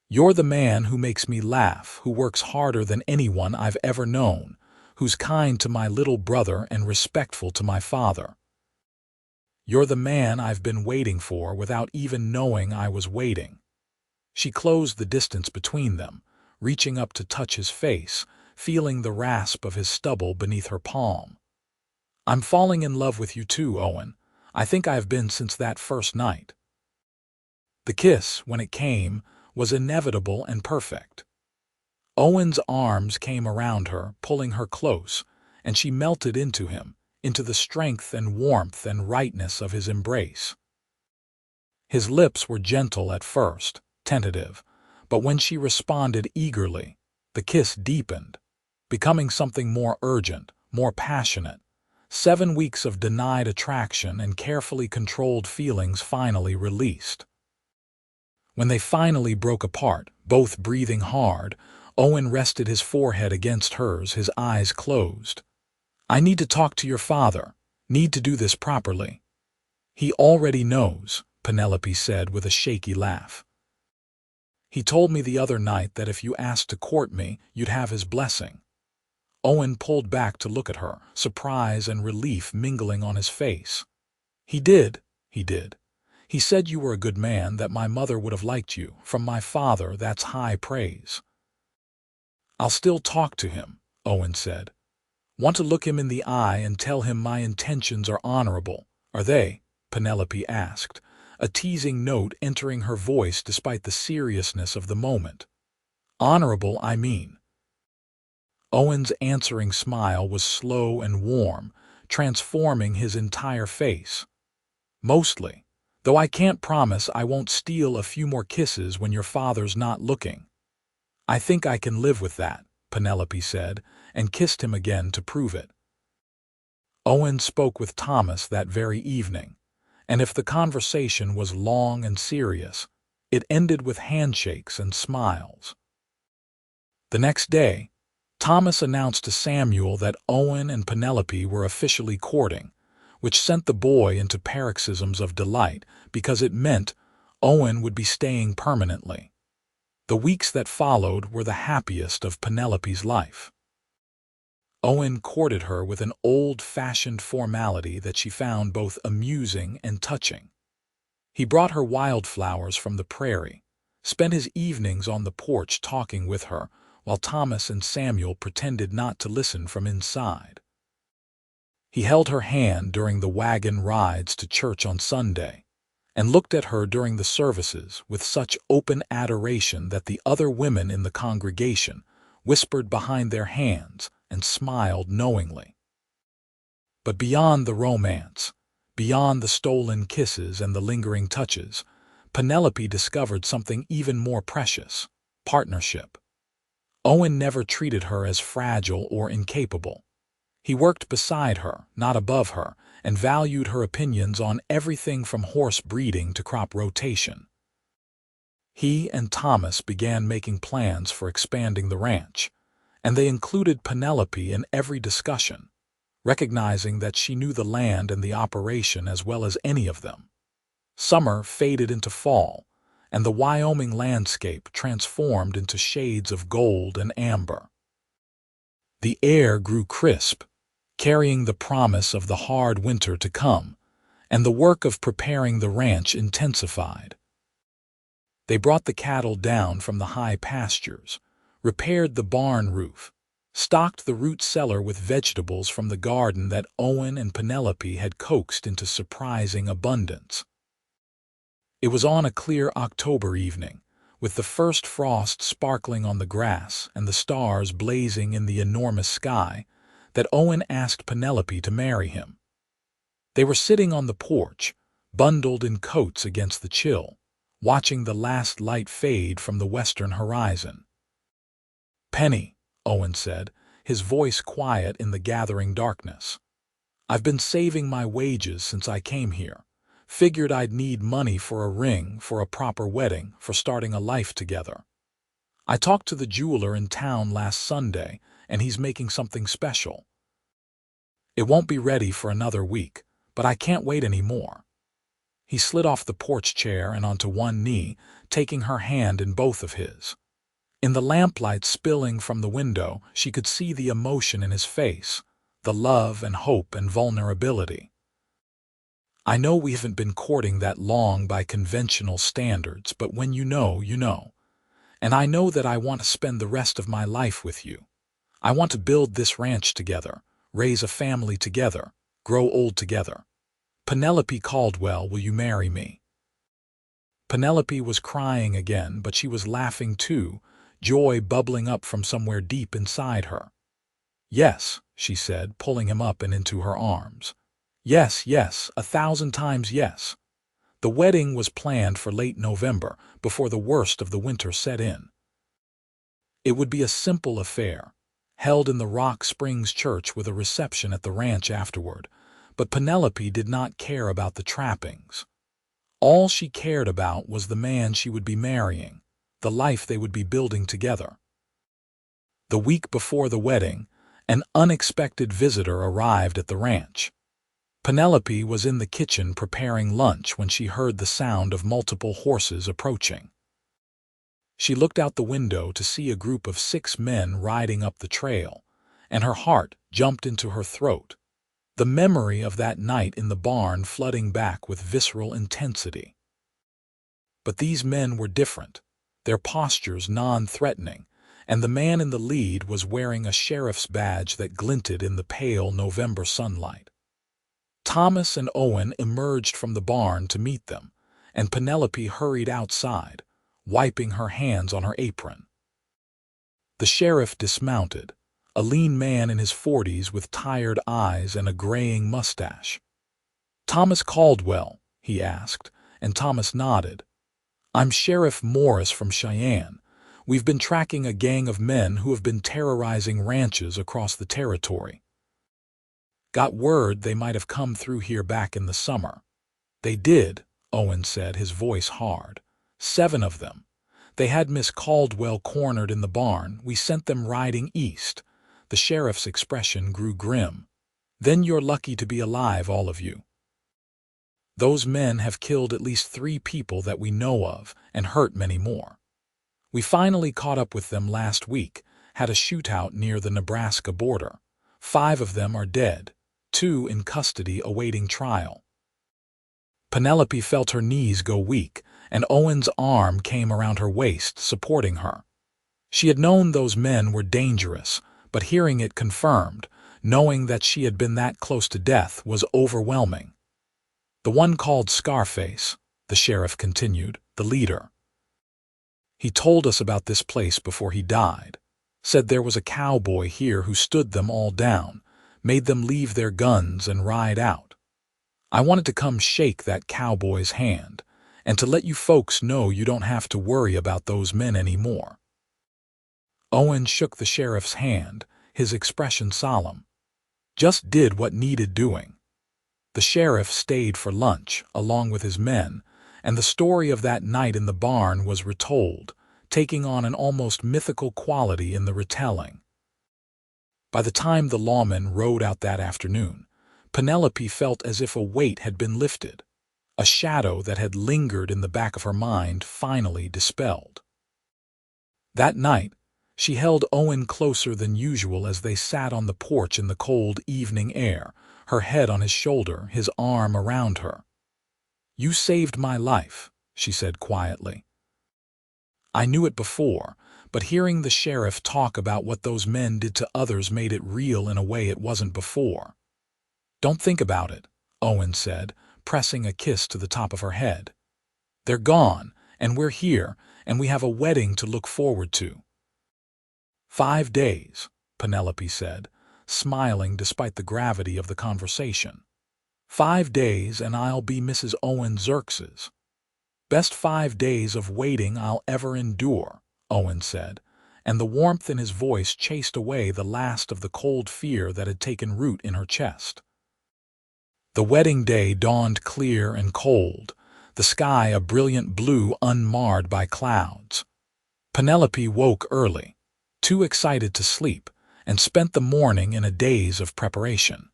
You're the man who makes me laugh, who works harder than anyone I've ever known, who's kind to my little brother and respectful to my father. You're the man I've been waiting for without even knowing I was waiting." She closed the distance between them, reaching up to touch his face, feeling the rasp of his stubble beneath her palm. "I'm falling in love with you too, Owen. I think I've been since that first night." The kiss, when it came, was inevitable and perfect. Owen's arms came around her, pulling her close, and she melted into him, into the strength and warmth and rightness of his embrace. His lips were gentle at first, tentative, but when she responded eagerly, the kiss deepened, becoming something more urgent, more passionate. 7 weeks of denied attraction and carefully controlled feelings finally released. When they finally broke apart, both breathing hard, Owen rested his forehead against hers, his eyes closed. "I need to talk to your father, need to do this properly." "He already knows," Penelope said with a shaky laugh. "He told me the other night that if you asked to court me, you'd have his blessing." Owen pulled back to look at her, surprise and relief mingling on his face. He did. He said you were a good man, that my mother would have liked you. From my father, that's high praise." "I'll still talk to him," Owen said. "Want to look him in the eye and tell him my intentions are honorable, are they?" Penelope asked, a teasing note entering her voice despite the seriousness of the moment. "Honorable, I mean." Owen's answering smile was slow and warm, transforming his entire face. "Mostly, though I can't promise I won't steal a few more kisses when your father's not looking." "I think I can live with that," Penelope said, and kissed him again to prove it. Owen spoke with Thomas that very evening, and if the conversation was long and serious, it ended with handshakes and smiles. The next day, Thomas announced to Samuel that Owen and Penelope were officially courting, which sent the boy into paroxysms of delight because it meant Owen would be staying permanently. The weeks that followed were the happiest of Penelope's life. Owen courted her with an old-fashioned formality that she found both amusing and touching. He brought her wildflowers from the prairie, spent his evenings on the porch talking with her, while Thomas and Samuel pretended not to listen from inside. He held her hand during the wagon rides to church on Sunday, and looked at her during the services with such open adoration that the other women in the congregation whispered behind their hands and smiled knowingly. But beyond the romance, beyond the stolen kisses and the lingering touches, Penelope discovered something even more precious: partnership. Owen never treated her as fragile or incapable. He worked beside her, not above her, and valued her opinions on everything from horse breeding to crop rotation. He and Thomas began making plans for expanding the ranch, and they included Penelope in every discussion, recognizing that she knew the land and the operation as well as any of them. Summer faded into fall, and the Wyoming landscape transformed into shades of gold and amber. The air grew crisp, carrying the promise of the hard winter to come, and the work of preparing the ranch intensified. They brought the cattle down from the high pastures, repaired the barn roof, stocked the root cellar with vegetables from the garden that Owen and Penelope had coaxed into surprising abundance. It was on a clear October evening, with the first frost sparkling on the grass and the stars blazing in the enormous sky, that Owen asked Penelope to marry him. They were sitting on the porch, bundled in coats against the chill, watching the last light fade from the western horizon. "Penny," Owen said, his voice quiet in the gathering darkness, "I've been saving my wages since I came here. Figured I'd need money for a ring, for a proper wedding, for starting a life together. I talked to the jeweler in town last Sunday, and he's making something special. It won't be ready for another week, but I can't wait any more." He slid off the porch chair and onto one knee, taking her hand in both of his. In the lamplight spilling from the window, she could see the emotion in his face, the love and hope and vulnerability. "I know we haven't been courting that long by conventional standards, but when you know, you know. And I know that I want to spend the rest of my life with you. I want to build this ranch together, raise a family together, grow old together. Penelope Caldwell, will you marry me?" Penelope was crying again, but she was laughing too, joy bubbling up from somewhere deep inside her. "Yes," she said, pulling him up and into her arms. "Yes, yes, 1,000 times yes." The wedding was planned for late November, before the worst of the winter set in. It would be a simple affair, held in the Rock Springs church with a reception at the ranch afterward, but Penelope did not care about the trappings. All she cared about was the man she would be marrying, the life they would be building together. The week before the wedding, an unexpected visitor arrived at the ranch. Penelope was in the kitchen preparing lunch when she heard the sound of multiple horses approaching. She looked out the window to see a group of 6 men riding up the trail, and her heart jumped into her throat, the memory of that night in the barn flooding back with visceral intensity. But these men were different, their postures non-threatening, and the man in the lead was wearing a sheriff's badge that glinted in the pale November sunlight. Thomas and Owen emerged from the barn to meet them, and Penelope hurried outside, wiping her hands on her apron. The sheriff dismounted, a lean man in his 40s with tired eyes and a graying mustache. "Thomas Caldwell?" he asked, and Thomas nodded. "I'm Sheriff Morris from Cheyenne. We've been tracking a gang of men who have been terrorizing ranches across the territory. Got word they might have come through here back in the summer." "They did," Owen said, his voice hard. 7 of them. They had Miss Caldwell cornered in the barn. We sent them riding east." The sheriff's expression grew grim. "Then you're lucky to be alive, all of you. Those men have killed at least 3 people that we know of and hurt many more. We finally caught up with them last week, had a shootout near the Nebraska border. 5 of them are dead, 2 in custody awaiting trial." Penelope felt her knees go weak, and Owen's arm came around her waist, supporting her. She had known those men were dangerous, but hearing it confirmed, knowing that she had been that close to death was overwhelming. "The one called Scarface," the sheriff continued, "the leader. He told us about this place before he died. Said there was a cowboy here who stood them all down, made them leave their guns and ride out. I wanted to come shake that cowboy's hand, and to let you folks know you don't have to worry about those men anymore." Owen shook the sheriff's hand, his expression solemn. "Just did what needed doing." The sheriff stayed for lunch, along with his men, and the story of that night in the barn was retold, taking on an almost mythical quality in the retelling. By the time the lawmen rode out that afternoon, Penelope felt as if a weight had been lifted, a shadow that had lingered in the back of her mind finally dispelled. That night, she held Owen closer than usual as they sat on the porch in the cold evening air, her head on his shoulder, his arm around her. "You saved my life," she said quietly. "I knew it before, but hearing the sheriff talk about what those men did to others made it real in a way it wasn't before." "Don't think about it," Owen said, pressing a kiss to the top of her head. "They're gone, and we're here, and we have a wedding to look forward to." "5 days," Penelope said, smiling despite the gravity of the conversation. "5 days and I'll be Mrs. Owen Xerxes." "Best 5 days of waiting I'll ever endure," Owen said, and the warmth in his voice chased away the last of the cold fear that had taken root in her chest. The wedding day dawned clear and cold, the sky a brilliant blue unmarred by clouds. Penelope woke early, too excited to sleep, and spent the morning in a daze of preparation.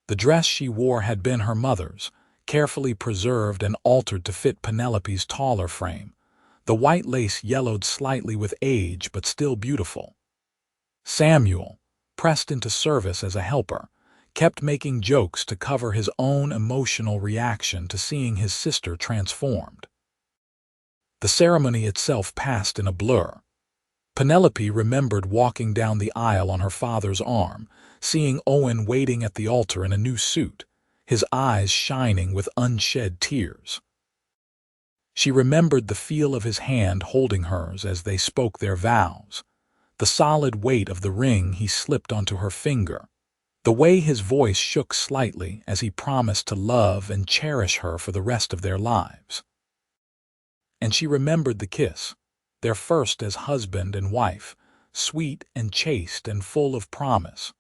The dress she wore had been her mother's, carefully preserved and altered to fit Penelope's taller frame. The white lace yellowed slightly with age but still beautiful. Samuel, pressed into service as a helper, kept making jokes to cover his own emotional reaction to seeing his sister transformed. The ceremony itself passed in a blur. Penelope remembered walking down the aisle on her father's arm, seeing Owen waiting at the altar in a new suit, his eyes shining with unshed tears. She remembered the feel of his hand holding hers as they spoke their vows, the solid weight of the ring he slipped onto her finger, the way his voice shook slightly as he promised to love and cherish her for the rest of their lives. And she remembered the kiss, their first as husband and wife, sweet and chaste and full of promise.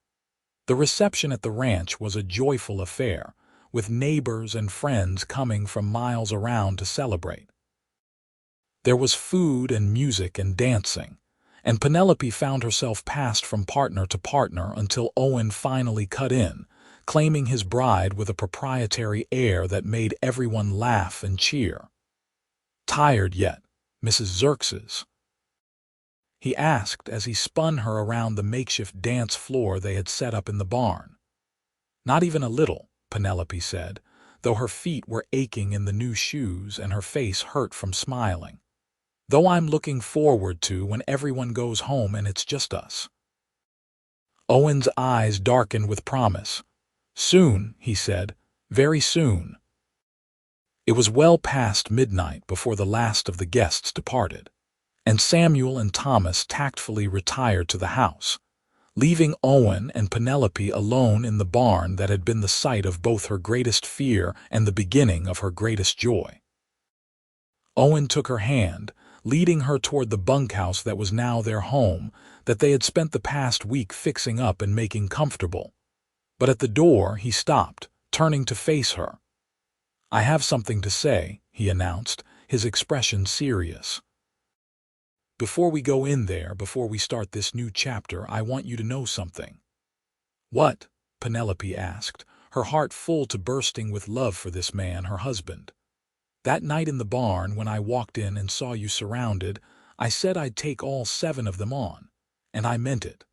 The reception at the ranch was a joyful affair, with neighbors and friends coming from miles around to celebrate. There was food and music and dancing, and Penelope found herself passed from partner to partner until Owen finally cut in, claiming his bride with a proprietary air that made everyone laugh and cheer. "Tired yet, Mrs. Xerxes?" he asked as he spun her around the makeshift dance floor they had set up in the barn. "Not even a little," Penelope said, though her feet were aching in the new shoes and her face hurt from smiling. "Though I'm looking forward to when everyone goes home and it's just us." Owen's eyes darkened with promise. "Soon," he said, "very soon." It was well past midnight before the last of the guests departed, and Samuel and Thomas tactfully retired to the house, leaving Owen and Penelope alone in the barn that had been the site of both her greatest fear and the beginning of her greatest joy. Owen took her hand, leading her toward the bunkhouse that was now their home, that they had spent the past week fixing up and making comfortable. But at the door he stopped, turning to face her. "I have something to say," he announced, his expression serious. "Before we go in there, before we start this new chapter, I want you to know something." "What?" Penelope asked, her heart full to bursting with love for this man, her husband. "That night in the barn when I walked in and saw you surrounded, I said I'd take all 7 of them on, and I meant it.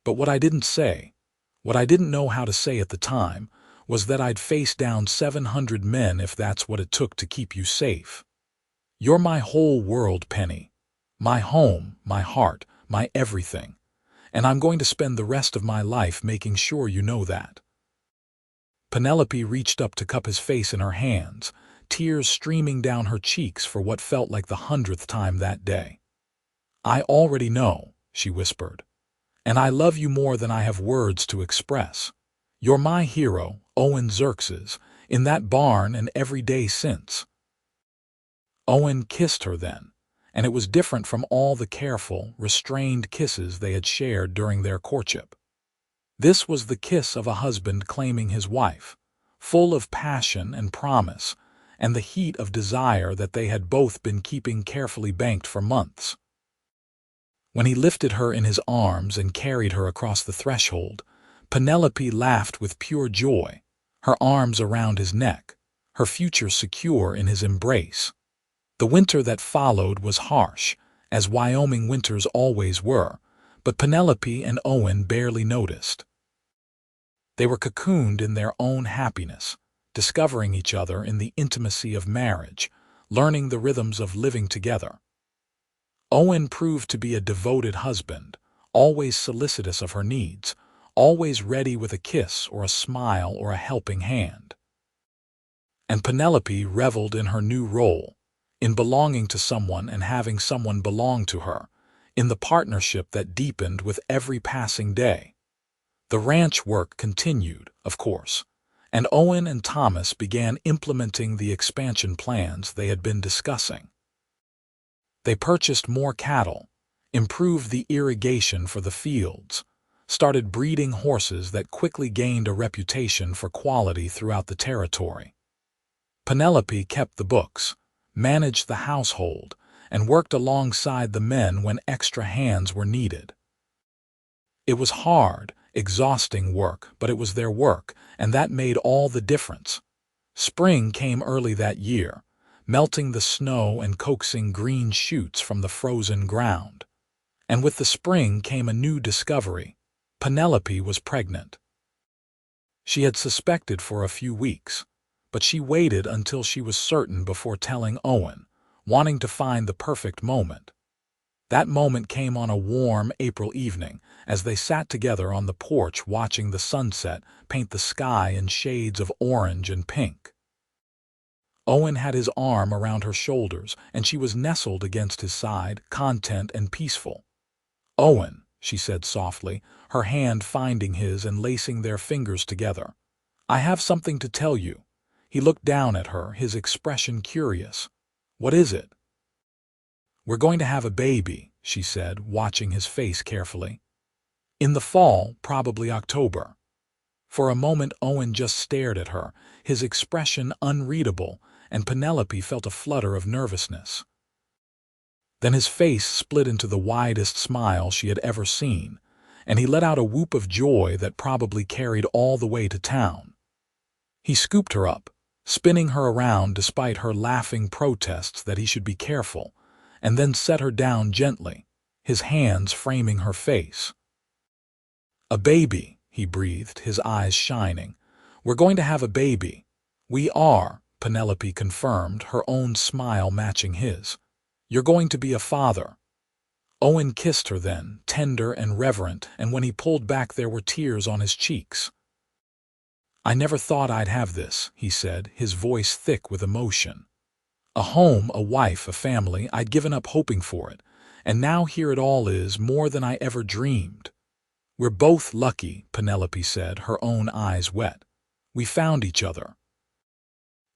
But what I didn't say, what I didn't know how to say at the time, was that I'd face down 700 men if that's what it took to keep you safe. You're my whole world, Penny. My home, my heart, my everything. and I'm going to spend the rest of my life making sure you know that." Penelope reached up to cup his face in her hands, tears streaming down her cheeks for what felt like the 100th time that day. "I already know," she whispered, "and I love you more than I have words to express. You're my hero, Owen Xerxes, in that barn and every day since." Owen kissed her then, and it was different from all the careful, restrained kisses they had shared during their courtship. This was the kiss of a husband claiming his wife, full of passion and promise, and the heat of desire that they had both been keeping carefully banked for months. When he lifted her in his arms and carried her across the threshold, Penelope laughed with pure joy, her arms around his neck, her future secure in his embrace. The winter that followed was harsh, as Wyoming winters always were, but Penelope and Owen barely noticed. They were cocooned in their own happiness, discovering each other in the intimacy of marriage, learning the rhythms of living together. Owen proved to be a devoted husband, always solicitous of her needs, always ready with a kiss or a smile or a helping hand. And Penelope reveled in her new role, in belonging to someone and having someone belong to her, in the partnership that deepened with every passing day. The ranch work continued, of course, and Owen and Thomas began implementing the expansion plans they had been discussing. They purchased more cattle, improved the irrigation for the fields, started breeding horses that quickly gained a reputation for quality throughout the territory. Penelope kept the books, managed the household, and worked alongside the men when extra hands were needed. It was hard, exhausting work, but it was their work, and that made all the difference. Spring came early that year, melting the snow and coaxing green shoots from the frozen ground. And with the spring came a new discovery. Penelope was pregnant. She had suspected for a few weeks, but she waited until she was certain before telling Owen, wanting to find the perfect moment. That moment came on a warm April evening as they sat together on the porch watching the sunset paint the sky in shades of orange and pink. Owen had his arm around her shoulders, and she was nestled against his side, content and peaceful. "Owen," she said softly, her hand finding his and lacing their fingers together, "I have something to tell you." He looked down at her, his expression curious. "What is it?" "We're going to have a baby," she said, watching his face carefully. "In the fall, probably October." For a moment Owen just stared at her, his expression unreadable, and Penelope felt a flutter of nervousness. Then his face split into the widest smile she had ever seen, and he let out a whoop of joy that probably carried all the way to town. He scooped her up, spinning her around despite her laughing protests that he should be careful, and then set her down gently, his hands framing her face. "A baby," he breathed, his eyes shining. "We're going to have a baby." "We are," Penelope confirmed, her own smile matching his. "You're going to be a father." Owen kissed her then, tender and reverent, and when he pulled back there were tears on his cheeks. "I never thought I'd have this," he said, his voice thick with emotion. "A home, a wife, a family, I'd given up hoping for it, and now here it all is, more than I ever dreamed." "We're both lucky," Penelope said, her own eyes wet. "We found each other."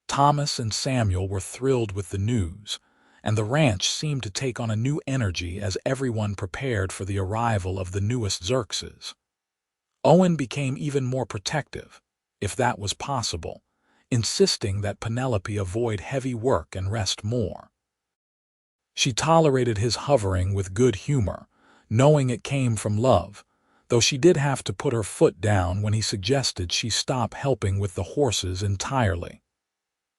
Thomas and Samuel were thrilled with the news, and the ranch seemed to take on a new energy as everyone prepared for the arrival of the newest Xerxes. Owen became even more protective, if that was possible, insisting that Penelope avoid heavy work and rest more. She tolerated his hovering with good humor, knowing it came from love, though she did have to put her foot down when he suggested she stop helping with the horses entirely.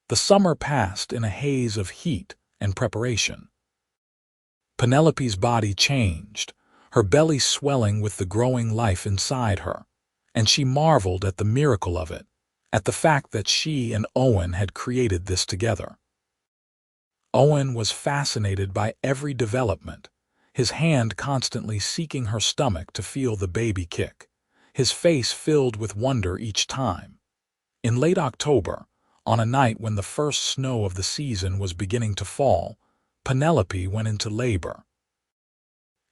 The summer passed in a haze of heat and preparation. Penelope's body changed, her belly swelling with the growing life inside her, and she marveled at the miracle of it, at the fact that she and Owen had created this together. Owen was fascinated by every development, his hand constantly seeking her stomach to feel the baby kick, his face filled with wonder each time. In late October, on a night when the first snow of the season was beginning to fall, Penelope went into labor.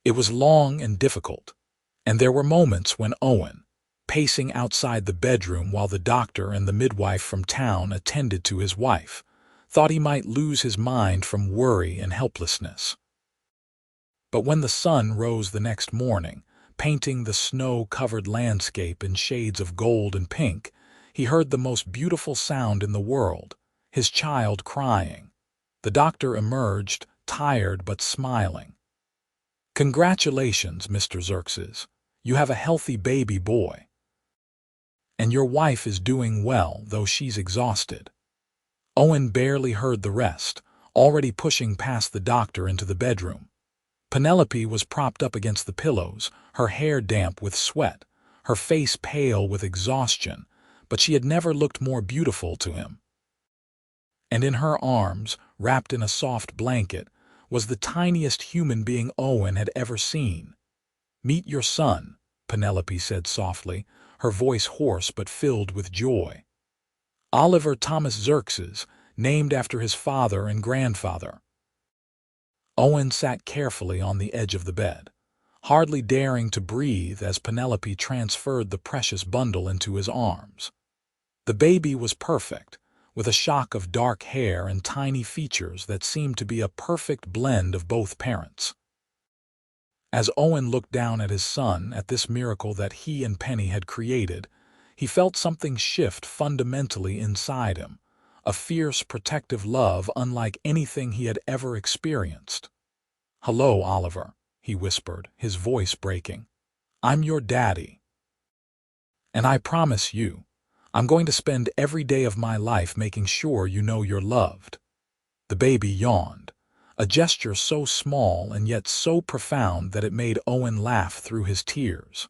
It was long and difficult, and there were moments when Owen, pacing outside the bedroom while the doctor and the midwife from town attended to his wife, thought he might lose his mind from worry and helplessness. But when the sun rose the next morning, painting the snow-covered landscape in shades of gold and pink, he heard the most beautiful sound in the world, his child crying. The doctor emerged, tired but smiling. "Congratulations, Mr. Xerxes. You have a healthy baby boy. And your wife is doing well, though she's exhausted." Owen barely heard the rest, already pushing past the doctor into the bedroom. Penelope was propped up against the pillows, her hair damp with sweat, her face pale with exhaustion, but she had never looked more beautiful to him. And in her arms, wrapped in a soft blanket, was the tiniest human being Owen had ever seen. "Meet your son," Penelope said softly, her voice hoarse but filled with joy. "Oliver Thomas Xerxes, named after his father and grandfather." Owen sat carefully on the edge of the bed, hardly daring to breathe as Penelope transferred the precious bundle into his arms. The baby was perfect, with a shock of dark hair and tiny features that seemed to be a perfect blend of both parents. As Owen looked down at his son, at this miracle that he and Penny had created, he felt something shift fundamentally inside him, a fierce, protective love unlike anything he had ever experienced. "Hello, Oliver," he whispered, his voice breaking. "I'm your daddy. And I promise you, I'm going to spend every day of my life making sure you know you're loved." The baby yawned, a gesture so small and yet so profound that it made Owen laugh through his tears.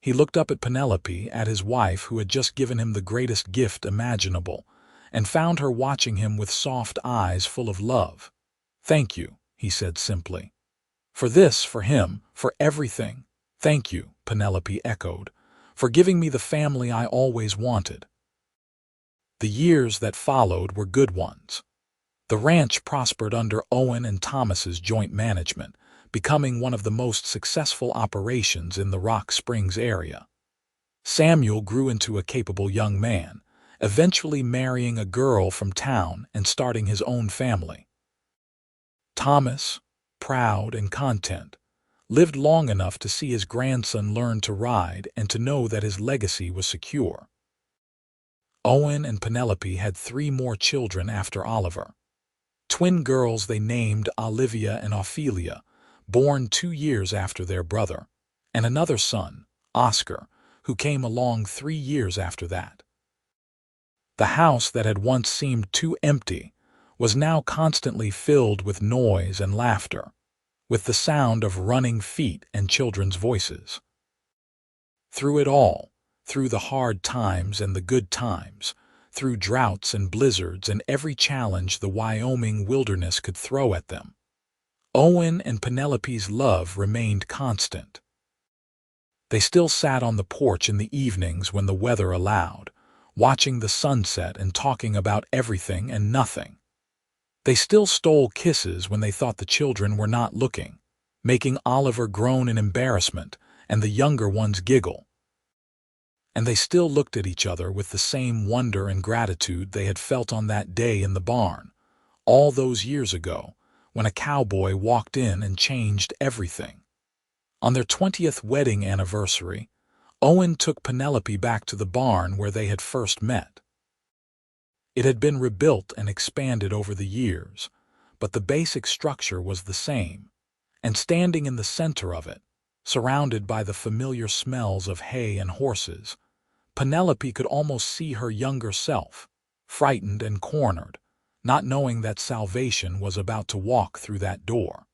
He looked up at Penelope, at his wife who had just given him the greatest gift imaginable, and found her watching him with soft eyes full of love. "Thank you," he said simply. "For this, for him, for everything. Thank you," Penelope echoed, "for giving me the family I always wanted." The years that followed were good ones. The ranch prospered under Owen and Thomas's joint management, becoming one of the most successful operations in the Rock Springs area. Samuel grew into a capable young man, eventually marrying a girl from town and starting his own family. Thomas, proud and content, lived long enough to see his grandson learn to ride and to know that his legacy was secure. Owen and Penelope had 3 more children after Oliver. Twin girls they named Olivia and Ophelia, born 2 years after their brother, and another son, Oscar, who came along 3 years after that. The house that had once seemed too empty was now constantly filled with noise and laughter, with the sound of running feet and children's voices. Through it all, through the hard times and the good times, through droughts and blizzards and every challenge the Wyoming wilderness could throw at them, Owen and Penelope's love remained constant. They still sat on the porch in the evenings when the weather allowed, watching the sunset and talking about everything and nothing. They still stole kisses when they thought the children were not looking, making Oliver groan in embarrassment and the younger ones giggle. And they still looked at each other with the same wonder and gratitude they had felt on that day in the barn, all those years ago, when a cowboy walked in and changed everything. On their 20th wedding anniversary, Owen took Penelope back to the barn where they had first met. It had been rebuilt and expanded over the years, but the basic structure was the same, and standing in the center of it, surrounded by the familiar smells of hay and horses, Penelope could almost see her younger self, frightened and cornered, not knowing that salvation was about to walk through that door.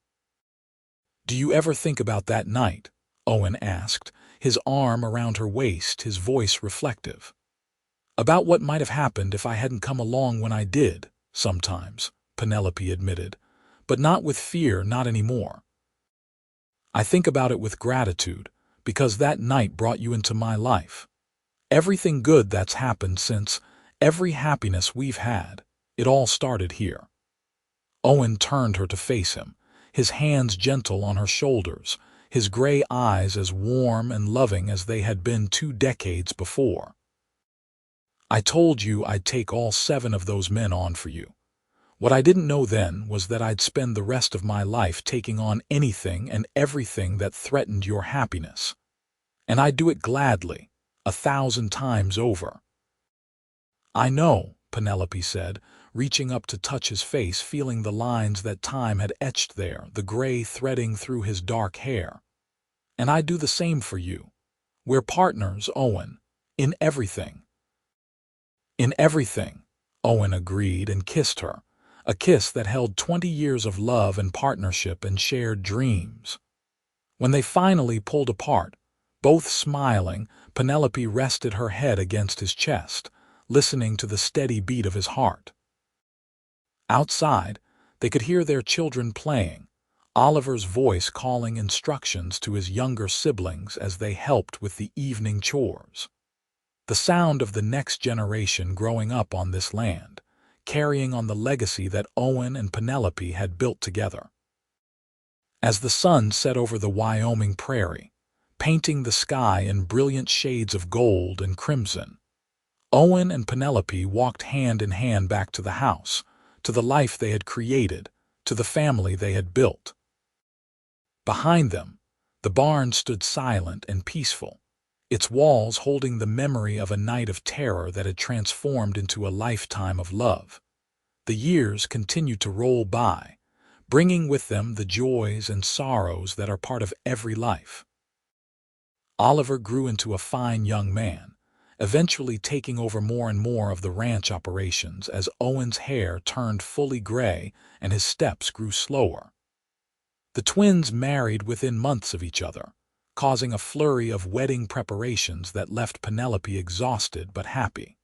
"Do you ever think about that night?" Owen asked, his arm around her waist, his voice reflective. "About what might have happened if I hadn't come along when I did, sometimes," Penelope admitted, "but not with fear, not anymore. I think about it with gratitude, because that night brought you into my life. Everything good that's happened since, every happiness we've had, it all started here." Owen turned her to face him, his hands gentle on her shoulders, his gray eyes as warm and loving as they had been 2 decades before. "I told you I'd take all 7 of those men on for you. What I didn't know then was that I'd spend the rest of my life taking on anything and everything that threatened your happiness. And I'd do it gladly, 1,000 times over." "I know," Penelope said, reaching up to touch his face, feeling the lines that time had etched there, the gray threading through his dark hair. "And I'd do the same for you. We're partners, Owen, in everything." "In everything," Owen agreed and kissed her, a kiss that held 20 years of love and partnership and shared dreams. When they finally pulled apart, both smiling, Penelope rested her head against his chest, listening to the steady beat of his heart. Outside, they could hear their children playing, Oliver's voice calling instructions to his younger siblings as they helped with the evening chores. The sound of the next generation growing up on this land, carrying on the legacy that Owen and Penelope had built together. As the sun set over the Wyoming prairie, painting the sky in brilliant shades of gold and crimson, Owen and Penelope walked hand in hand back to the house, to the life they had created, to the family they had built. Behind them, the barn stood silent and peaceful, its walls holding the memory of a night of terror that had transformed into a lifetime of love. The years continued to roll by, bringing with them the joys and sorrows that are part of every life. Oliver grew into a fine young man, eventually taking over more and more of the ranch operations as Owen's hair turned fully gray and his steps grew slower. The twins married within months of each other, causing a flurry of wedding preparations that left Penelope exhausted but happy.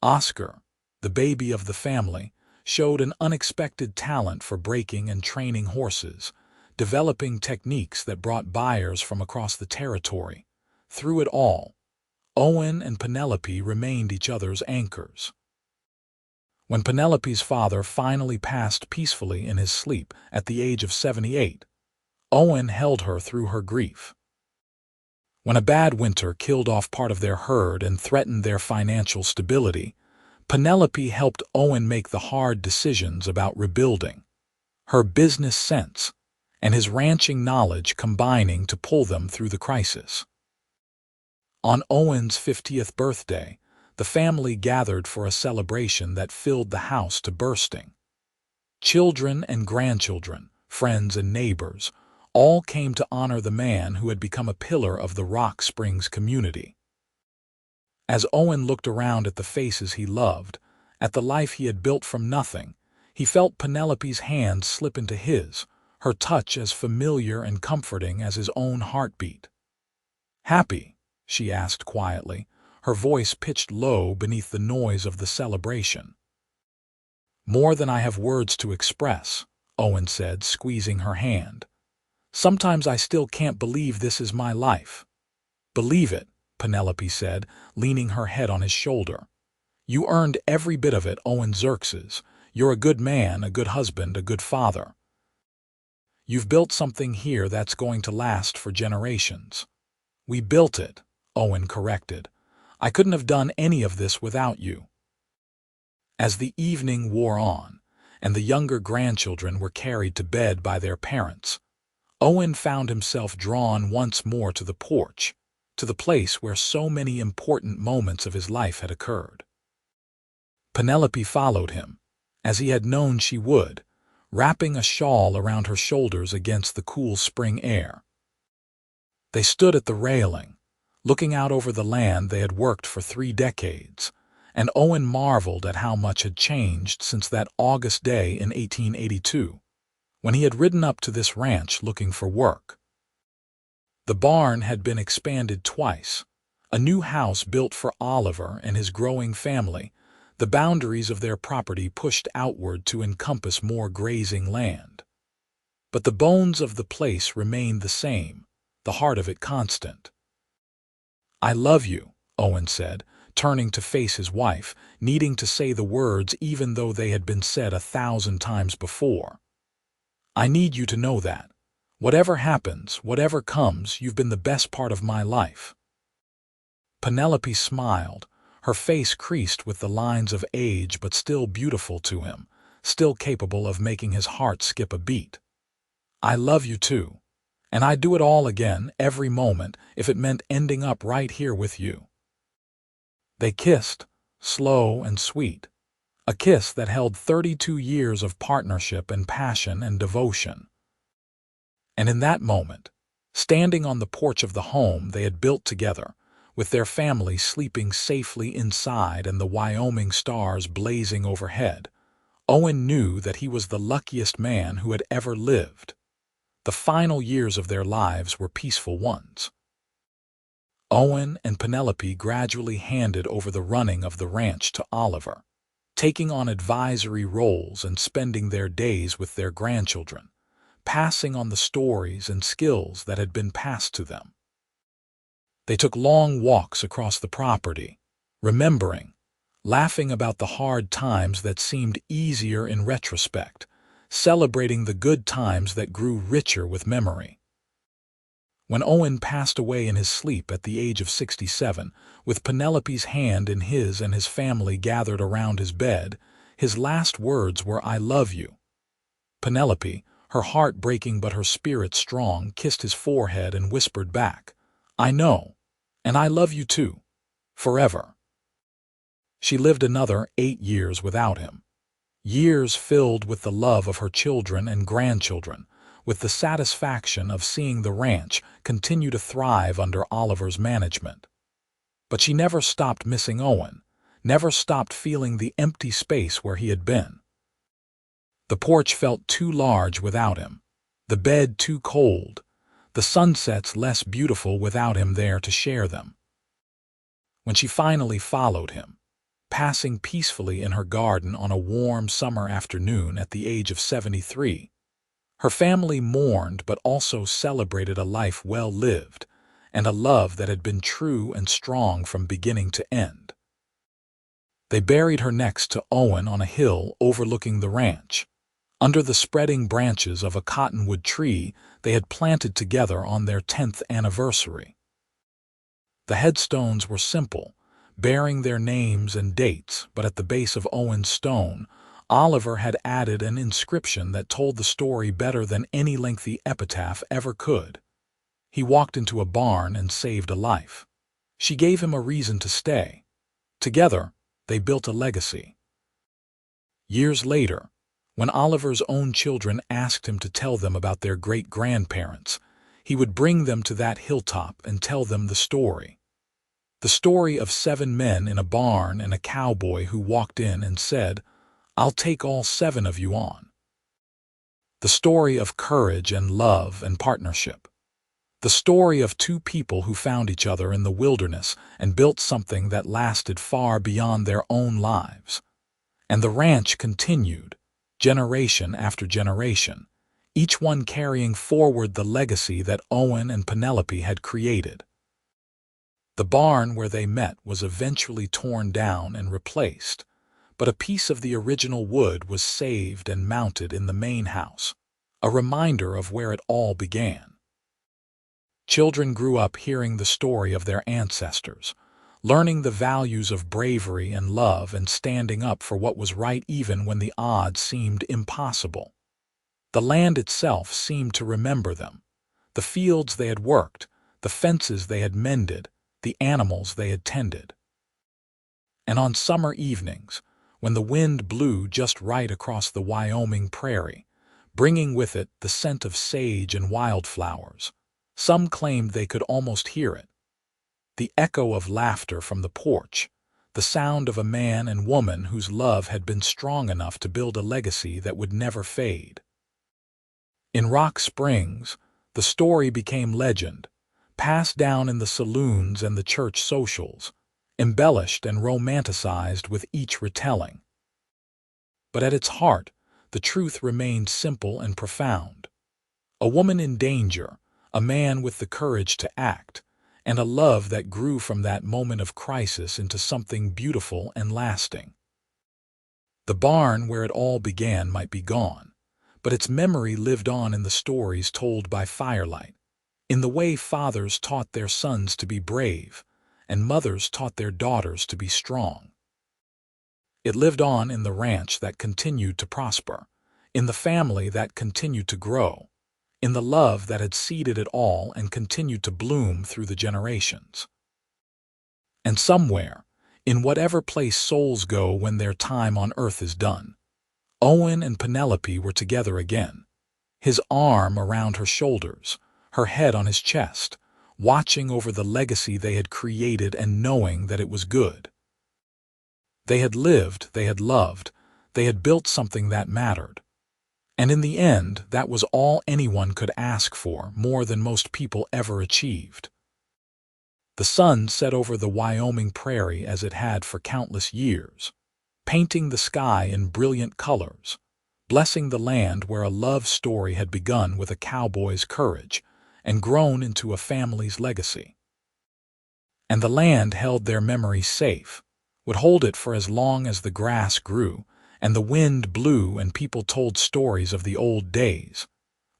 Oscar, the baby of the family, showed an unexpected talent for breaking and training horses, developing techniques that brought buyers from across the territory. Through it all, Owen and Penelope remained each other's anchors. When Penelope's father finally passed peacefully in his sleep at the age of 78, Owen held her through her grief. When a bad winter killed off part of their herd and threatened their financial stability, Penelope helped Owen make the hard decisions about rebuilding, her business sense and his ranching knowledge combining to pull them through the crisis. On Owen's 50th birthday, the family gathered for a celebration that filled the house to bursting. Children and grandchildren, friends and neighbors, all came to honor the man who had become a pillar of the Rock Springs community. As Owen looked around at the faces he loved, at the life he had built from nothing, he felt Penelope's hand slip into his, her touch as familiar and comforting as his own heartbeat. "Happy?" she asked quietly, her voice pitched low beneath the noise of the celebration. "More than I have words to express," Owen said, squeezing her hand. "Sometimes I still can't believe this is my life." "Believe it," Penelope said, leaning her head on his shoulder. "You earned every bit of it, Owen Xerxes. You're a good man, a good husband, a good father. You've built something here that's going to last for generations." "We built it," Owen corrected. "I couldn't have done any of this without you." As the evening wore on, and the younger grandchildren were carried to bed by their parents, Owen found himself drawn once more to the porch, to the place where so many important moments of his life had occurred. Penelope followed him, as he had known she would, wrapping a shawl around her shoulders against the cool spring air. They stood at the railing, looking out over the land they had worked for 3 decades, and Owen marveled at how much had changed since that August day in 1882, when he had ridden up to this ranch looking for work. The barn had been expanded twice, a new house built for Oliver and his growing family, the boundaries of their property pushed outward to encompass more grazing land. But the bones of the place remained the same, the heart of it constant. "I love you," Owen said, turning to face his wife, needing to say the words even though they had been said 1,000 times before. "I need you to know that. Whatever happens, whatever comes, you've been the best part of my life." Penelope smiled, her face creased with the lines of age but still beautiful to him, still capable of making his heart skip a beat. "I love you too. And I'd do it all again, every moment, if it meant ending up right here with you." They kissed, slow and sweet, a kiss that held 32 years of partnership and passion and devotion. And in that moment, standing on the porch of the home they had built together, with their family sleeping safely inside and the Wyoming stars blazing overhead, Owen knew that he was the luckiest man who had ever lived. The final years of their lives were peaceful ones. Owen and Penelope gradually handed over the running of the ranch to Oliver, taking on advisory roles and spending their days with their grandchildren, passing on the stories and skills that had been passed to them. They took long walks across the property, remembering, laughing about the hard times that seemed easier in retrospect, celebrating the good times that grew richer with memory. When Owen passed away in his sleep at the age of 67, with Penelope's hand in his and his family gathered around his bed, his last words were, "I love you." Penelope, her heart breaking but her spirit strong, kissed his forehead and whispered back, "I know, and I love you too, forever." She lived another 8 years without him. Years filled with the love of her children and grandchildren, with the satisfaction of seeing the ranch continue to thrive under Oliver's management. But she never stopped missing Owen, never stopped feeling the empty space where he had been. The porch felt too large without him, the bed too cold, the sunsets less beautiful without him there to share them. When she finally followed him, passing peacefully in her garden on a warm summer afternoon at the age of 73, her family mourned but also celebrated a life well lived and a love that had been true and strong from beginning to end. They buried her next to Owen on a hill overlooking the ranch, under the spreading branches of a cottonwood tree they had planted together on their 10th anniversary. The headstones were simple, bearing their names and dates, but at the base of Owen's stone, Oliver had added an inscription that told the story better than any lengthy epitaph ever could. He walked into a barn and saved a life. She gave him a reason to stay. Together, they built a legacy. Years later, when Oliver's own children asked him to tell them about their great-grandparents, he would bring them to that hilltop and tell them the story. The story of 7 men in a barn and a cowboy who walked in and said, "I'll take all 7 of you on." The story of courage and love and partnership. The story of 2 people who found each other in the wilderness and built something that lasted far beyond their own lives. And the ranch continued, generation after generation, each one carrying forward the legacy that Owen and Penelope had created. The barn where they met was eventually torn down and replaced, but a piece of the original wood was saved and mounted in the main house, a reminder of where it all began. Children grew up hearing the story of their ancestors, learning the values of bravery and love and standing up for what was right even when the odds seemed impossible. The land itself seemed to remember them, the fields they had worked, the fences they had mended, the animals they had tended. And on summer evenings, when the wind blew just right across the Wyoming prairie, bringing with it the scent of sage and wildflowers, some claimed they could almost hear it. The echo of laughter from the porch, the sound of a man and woman whose love had been strong enough to build a legacy that would never fade. In Rock Springs, the story became legend, passed down in the saloons and the church socials, embellished and romanticized with each retelling. But at its heart, the truth remained simple and profound. A woman in danger, a man with the courage to act, and a love that grew from that moment of crisis into something beautiful and lasting. The barn where it all began might be gone, but its memory lived on in the stories told by firelight, in the way fathers taught their sons to be brave, and mothers taught their daughters to be strong. It lived on in the ranch that continued to prosper, in the family that continued to grow, in the love that had seeded it all and continued to bloom through the generations. And somewhere, in whatever place souls go when their time on earth is done, Owen and Penelope were together again, his arm around her shoulders, her head on his chest, watching over the legacy they had created and knowing that it was good. They had lived, they had loved, they had built something that mattered. And in the end, that was all anyone could ask for, more than most people ever achieved. The sun set over the Wyoming prairie as it had for countless years, painting the sky in brilliant colors, blessing the land where a love story had begun with a cowboy's courage and grown into a family's legacy. And the land held their memory safe, would hold it for as long as the grass grew and the wind blew and people told stories of the old days,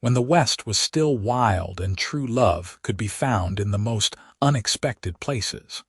when the West was still wild and true love could be found in the most unexpected places.